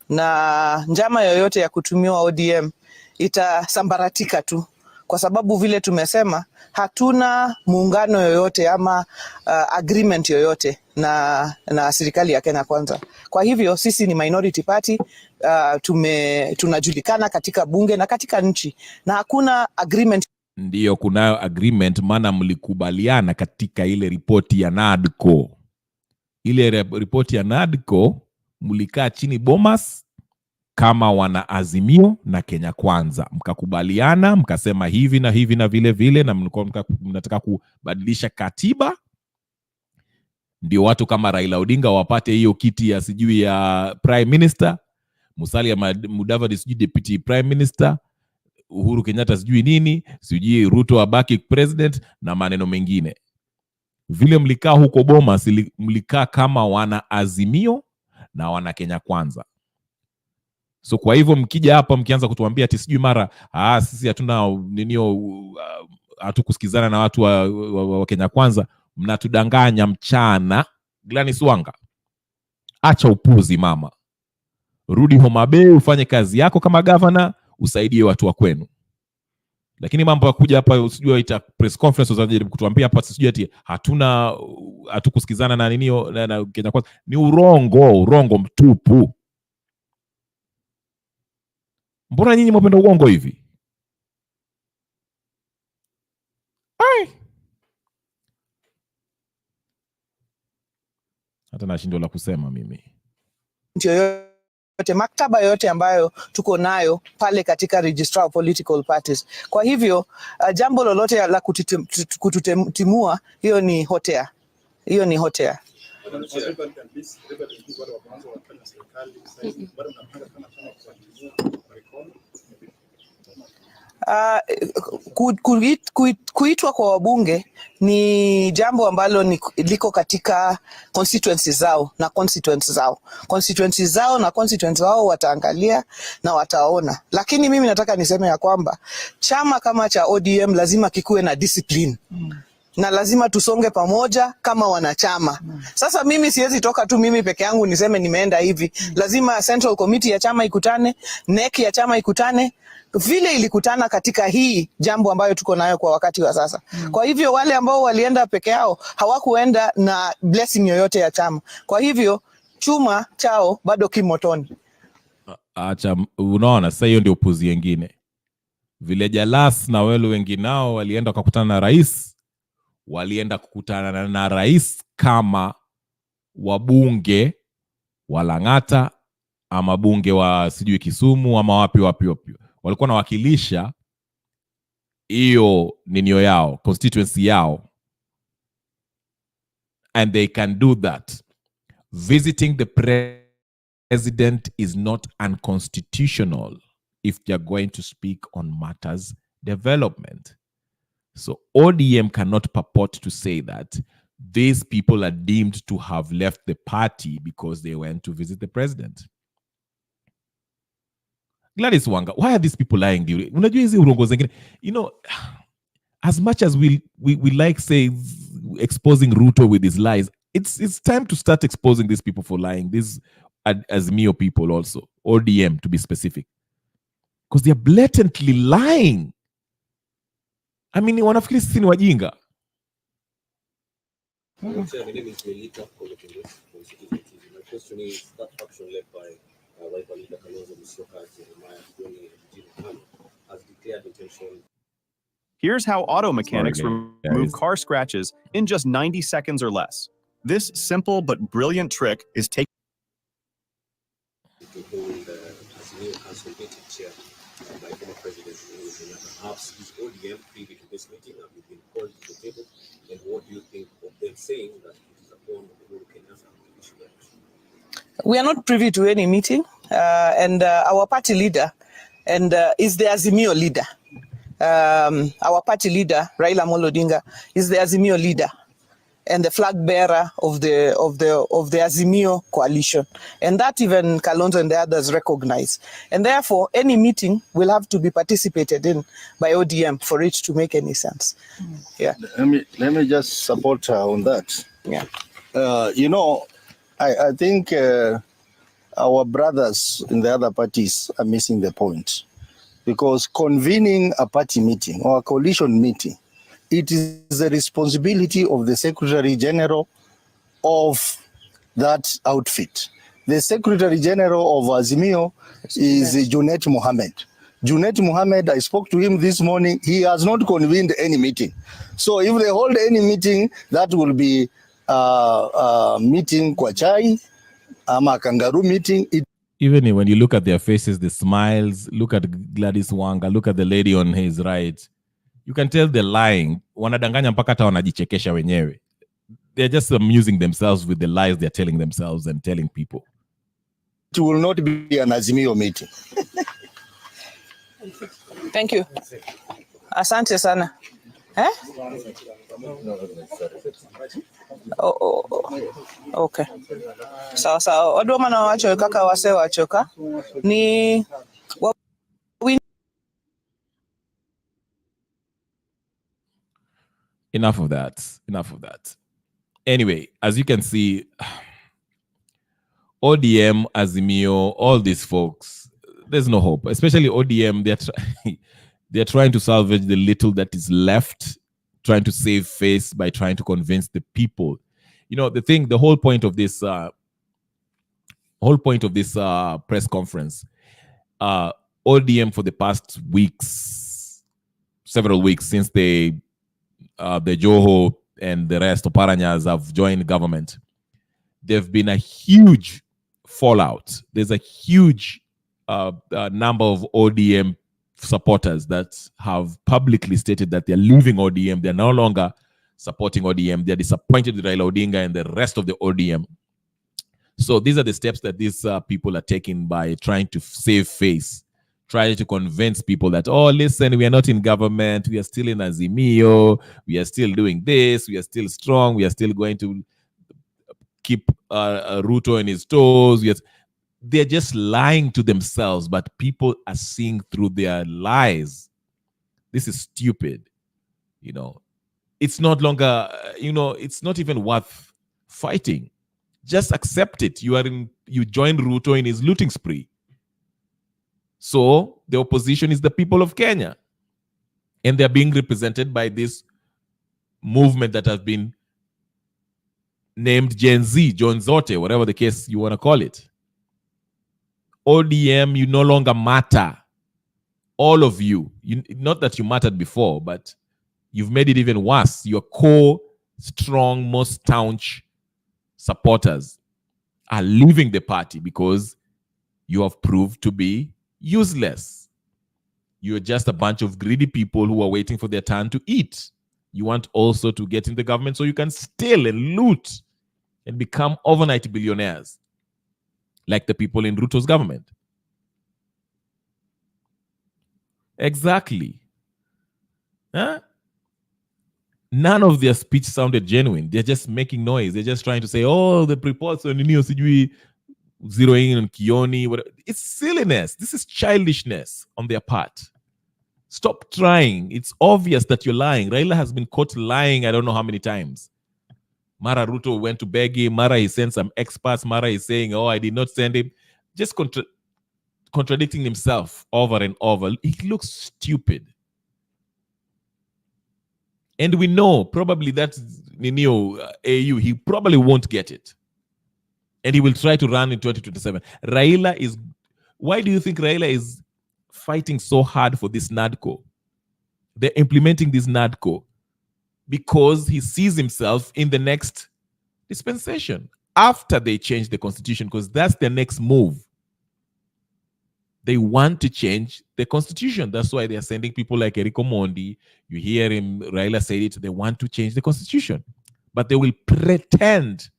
na njama yoyote ya kutumiwa ODM itasambaratika tu, kwa sababu vile tumesema hatuna muungano yoyote ama agreement yoyote na serikali ya Kenya Kwanza. Kwa hivyo sisi ni minority party, tunajulikana katika bunge na katika nchi, na hakuna agreement. Ndiyo, kunayo agreement, maana mlikubaliana katika ile ripoti ya NADCO. Ile ripoti ya NADCO mlikaa chini Bomas kama wana Azimio na Kenya Kwanza, mkakubaliana, mkasema hivi na hivi na vile vile, na mnataka kubadilisha katiba ndio watu kama Raila Odinga wapate hiyo kiti ya sijui ya prime minister, Musalia Mudavadi sijui deputy prime minister, Uhuru Kenyatta sijui nini, sijui Ruto abaki president na maneno mengine. Vile mlikaa huko Bomas, mlikaa kama wana Azimio na wana Kenya Kwanza. So kwa hivyo mkija hapa mkianza kutuambia ati sijui mara sisi hatuna ninio hatukusikizana na watu wa Kenya Kwanza, mnatudanganya mchana. Gladys Wanga, acha upuzi mama. Rudi Homa Bay ufanye kazi yako kama governor, usaidie watu wa kwenu. Lakini mambo ya kuja hapa usijua ita press conference uzajaribu kutuambia hapa sijui ati hatukusikizana na ninio na Kenya Kwanza, ni urongo mtupu. Mbona nyinyi mwapenda uongo hivi? Hata nashindwa la kusema mimi. Yote maktaba yote ambayo tuko nayo pale katika Registrar of Political Parties. Kwa hivyo jambo lolote la kututimua, hiyo ni hotea. Hiyo ni hotea. Kuitwa kwa wabunge ni jambo ambalo liko katika constituencies zao na constituents zao. Constituencies zao na constituents zao wataangalia na wataona. Lakini mimi nataka niseme ya kwamba chama kama cha ODM lazima kikuwe na discipline. Na lazima tusonge pamoja kama wanachama. Sasa mimi siwezi toka tu mimi peke yangu niseme nimeenda hivi. Lazima Central Committee ya chama ikutane, NEC ya chama ikutane, vile ilikutana katika hii jambo ambayo tuko nayo kwa wakati wa sasa. Kwa hivyo wale ambao walienda peke yao hawakuenda na blessing yoyote ya chama. Kwa hivyo chuma chao bado kimotoni. Acha, unaona sasa hiyo ndio upuzi wengine. Vile Jalas na wale wenginao walienda kukutana na rais, walienda kukutana na rais kama wabunge wa Lang'ata ama bunge wa sijui Kisumu ama wapi. Walikuwa nawakilisha hiyo ninio yao, constituency yao. and they can do that. Visiting the president is not unconstitutional if they're going to speak on matters development. So ODM cannot purport to say that these people are deemed to have left the party because they went to visit the president. Gladys Wanga, why are these people lying? You know, as much as we like say exposing Ruto with his lies, it's time to start exposing these people for lying. These Azimio people also, ODM to be specific, because they are blatantly lying. I mean, wanafikiri sisi ni wajinga. My name is Melita from Citizen TV. My question is that faction led by rival leader Kalonzo Musyoka has declared intention. Here's how auto mechanics remove car scratches in just 90 seconds or less. This simple but brilliant trick is taken To hold as new council meeting chair by former President Uhuru Kenyatta. Perhaps is ODM privy to this meeting? Have you been called to the table? And what do you think of them saying that it is upon Uhuru Kenyatta to issue that? We are not privy to any meeting, and our party leader is the Azimio leader. Our party leader, Raila Odinga, is the Azimio leader and the flag bearer of the Azimio coalition, and that even Kalonzo and the others recognize. And therefore, any meeting will have to be participated in by ODM for it to make any sense. Yeah. Let me just support her on that. Yeah. You know, I think our brothers in the other parties are missing the point, because convening a party meeting or a coalition meeting, it is the responsibility of the Secretary General of that outfit. The Secretary General of Azimio is Junet Mohammed. Junet Mohammed, I spoke to him this morning. He has not convened any meeting. So if they hold any meeting, that will be a meeting kwa chai, ama kangaroo meeting. Even when you look at their faces, the smiles, look at Gladys Wanga, look at the lady on his right, you can tell they're lying. Wanadanganya mpaka hata wanajichekesha wenyewe. They're just amusing themselves with the lies they're telling themselves and telling people. It will not be an Azimio meeting. Thank you. Asante sana. Eh? Okay. Sawa. Odoma na wacho kaka wase wachoka. Ni Enough of that. Anyway, as you can see, ODM, Azimio, all these folks, there's no hope. Especially ODM, they're trying to salvage the little that is left, trying to save face by trying to convince the people. You know, the whole point of this press conference, ODM for the past several weeks since the Joho and the rest of Paranyas have joined government, there've been a huge fallout. There's a huge number of ODM supporters that have publicly stated that they're leaving ODM. They're no longer supporting ODM. They're disappointed with Raila Odinga and the rest of the ODM. So these are the steps that these people are taking by trying to save face, trying to convince people that, oh, listen, we are not in government. We are still in Azimio. We are still doing this. We are still strong. We are still going to keep Ruto in his toes. They're just lying to themselves, but people are seeing through their lies. This is stupid. You know, it's not longer, it's not even worth fighting. Just accept it. You joined Ruto in his looting spree. So the opposition is the people of Kenya. And they're being represented by this movement that has been named Gen Z, John Zote, whatever the case you want to call it. ODM, you no longer matter. All of you. Not that you mattered before, but you've made it even worse. Your core, strong, most staunch supporters are leaving the party because you have proved to be useless. You're just a bunch of greedy people who are waiting for their turn to eat. You want also to get in the government so you can steal and loot and become overnight billionaires, like the people in Ruto's government. Exactly. Huh? None of their speech sounded genuine. They're just making noise. They're just trying to say, oh, the reports on Nini Osijui zeroing on Kioni. Whatever. It's silliness. This is childishness on their part. Stop trying. It's obvious that you're lying. Raila has been caught lying I don't know how many times. Mara Ruto went to beg him. Mara, he sent some experts. Mara is saying, oh, I did not send him. Just contradicting himself over and over. He looks stupid. And we know probably that Ninio AU, he probably won't get it. And he will try to run in 2027. Raila is, why do you think Raila is fighting so hard for this NADCO? They're implementing this NADCO because he sees himself in the next dispensation after they change the constitution, because that's the next move. They want to change the constitution. That's why they're sending people like Eriko Mondi. You hear him, Raila said it, they want to change the constitution. But they will pretend.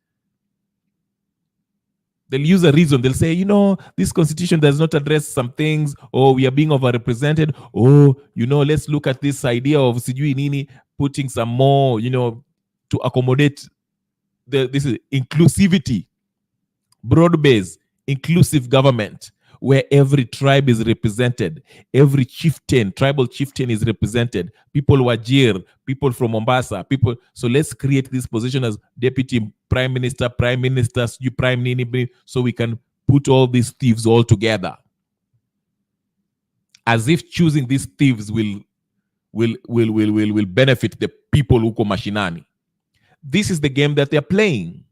They'll use a reason. They'll say, you know, this constitution does not address some things, or we are being overrepresented, or, you know, let's look at this idea of Sijui Nini putting some more, you know, to accommodate this is inclusivity, broad-based, inclusive government, where every tribe is represented, every chieftain, tribal chieftain is represented, people Wajir, people from Mombasa, people. So let's create this position as deputy prime minister, you prime nini, so we can put all these thieves all together. As if choosing these thieves will benefit the people who go mashinani. This is the game that they're playing.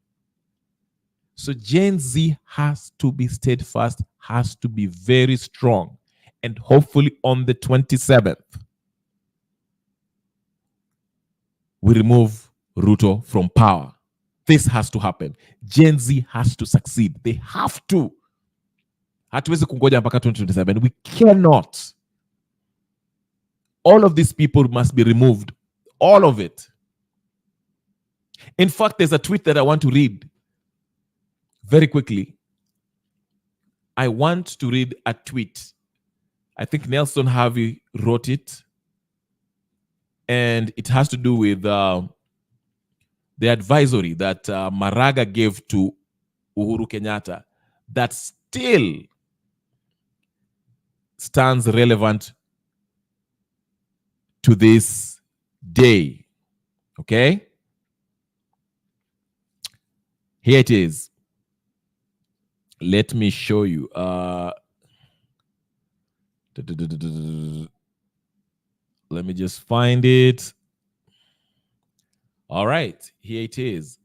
So Gen Z has to be steadfast, has to be very strong. And hopefully on the 27th, we remove Ruto from power. This has to happen. Gen Z has to succeed. They have to. Hatuwezi kungoja mpaka 2027. We cannot. All of these people must be removed. All of it. In fact, there's a tweet that I want to read very quickly. I want to read a tweet. I think Nelson Harvey wrote it. And it has to do with the advisory that Maraga gave to Uhuru Kenyatta that still stands relevant to this day. Okay? Here it is. Let me show you. Let me just find it. All right, here it is.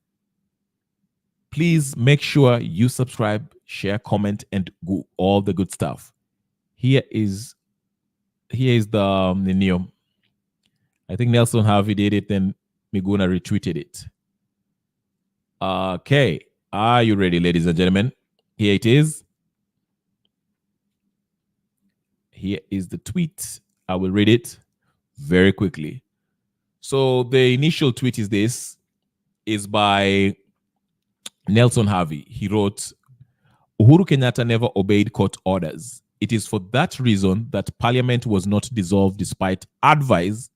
Please make sure you subscribe, share, comment, and all the good stuff. Here is the Nino. I think Nelson Harvey did it, then Miguna retweeted it. Okay, are you ready, ladies and gentlemen? Here it is. Here is the tweet. I will read it very quickly. So the initial tweet is by Nelson Harvey. He wrote, Uhuru Kenyatta never obeyed court orders. It is for that reason that parliament was not dissolved despite advice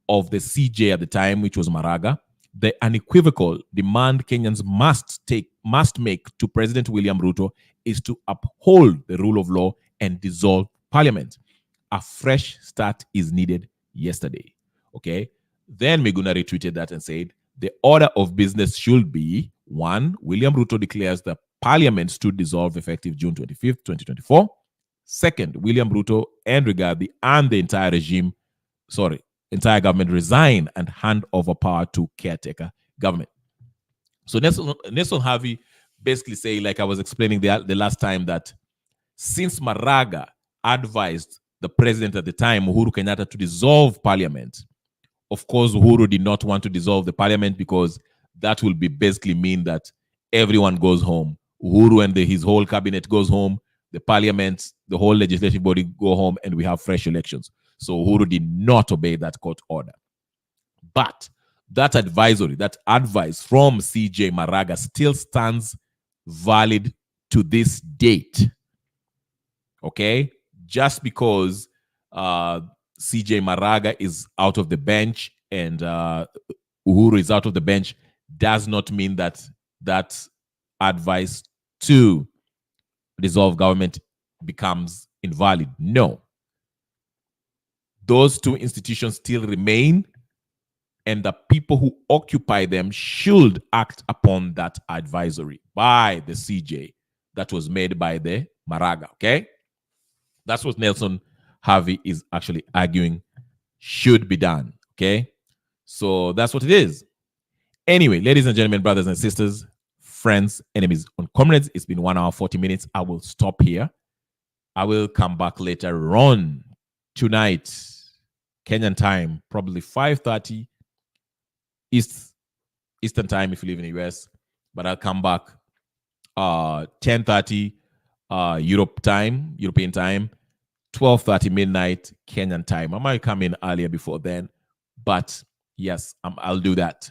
of the CJ at the time, which was Maraga. The unequivocal demand Kenyans must make to President William Ruto is to uphold the rule of law and dissolve parliament. A fresh start is needed yesterday. Okay. Then Miguna retweeted that and said, the order of business should be 1. William Ruto declares the parliament to dissolve effective June 25th, 2024. 2nd, William Ruto and Rigathi and the entire government resign and hand over power to caretaker government. So Nelson Harvey basically say, like I was explaining the last time, that since Maraga advised the president at the time, Uhuru Kenyatta, to dissolve parliament, of course, Uhuru did not want to dissolve the parliament because that will basically mean that everyone goes home. Uhuru and his whole cabinet goes home, the parliament, the whole legislative body go home, and we have fresh elections. So Uhuru did not obey that court order. But that advisory, that advice from CJ Maraga still stands valid to this date. Okay? Just because CJ Maraga is out of the bench and Uhuru is out of the bench does not mean that that advice to dissolve government becomes invalid. No. Those two institutions still remain, and the people who occupy them should act upon that advisory by the CJ that was made by the Maraga, okay? That's what Nelson Harvey is actually arguing should be done, okay? So that's what it is. Anyway, ladies and gentlemen, brothers and sisters, friends, enemies, and comrades, it's been 1 hour, 40 minutes. I will stop here. I will come back later on tonight, Kenyan time, probably 5:30 Eastern time if you live in the US. But I'll come back 10:30 European time, 12:30 midnight Kenyan time. I might come in earlier before then, but yes, I'll do that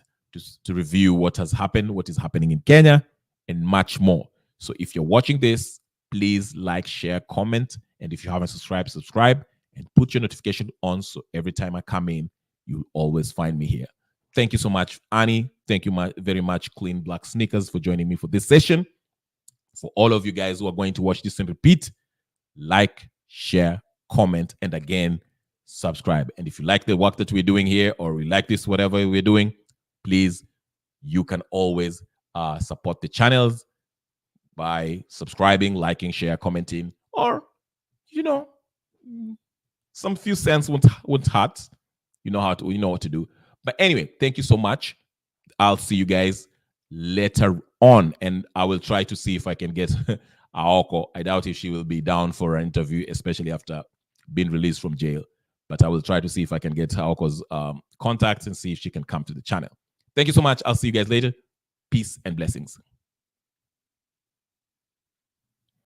to review what has happened, what is happening in Kenya, and much more. So if you're watching this, please like, share, comment, and if you haven't subscribed, subscribe and put your notification on so every time I come in, you'll always find me here. Thank you so much, Annie. Thank you very much, Clean Black Sneakers, for joining me for this session. For all of you guys who are going to watch this and repeat, like, share, comment, and again, subscribe. And if you like the work that we're doing here, or we like this, whatever we're doing, please, you can always support the channels by subscribing, liking, share, commenting, or, you know, some few cents won't hurt. You know what to do. But anyway, thank you so much. I'll see you guys later on, and I will try to see if I can get Aoko. I doubt if she will be down for an interview, especially after being released from jail. But I will try to see if I can get Aoko's contacts and see if she can come to the channel. Thank you so much. I'll see you guys later. Peace and blessings.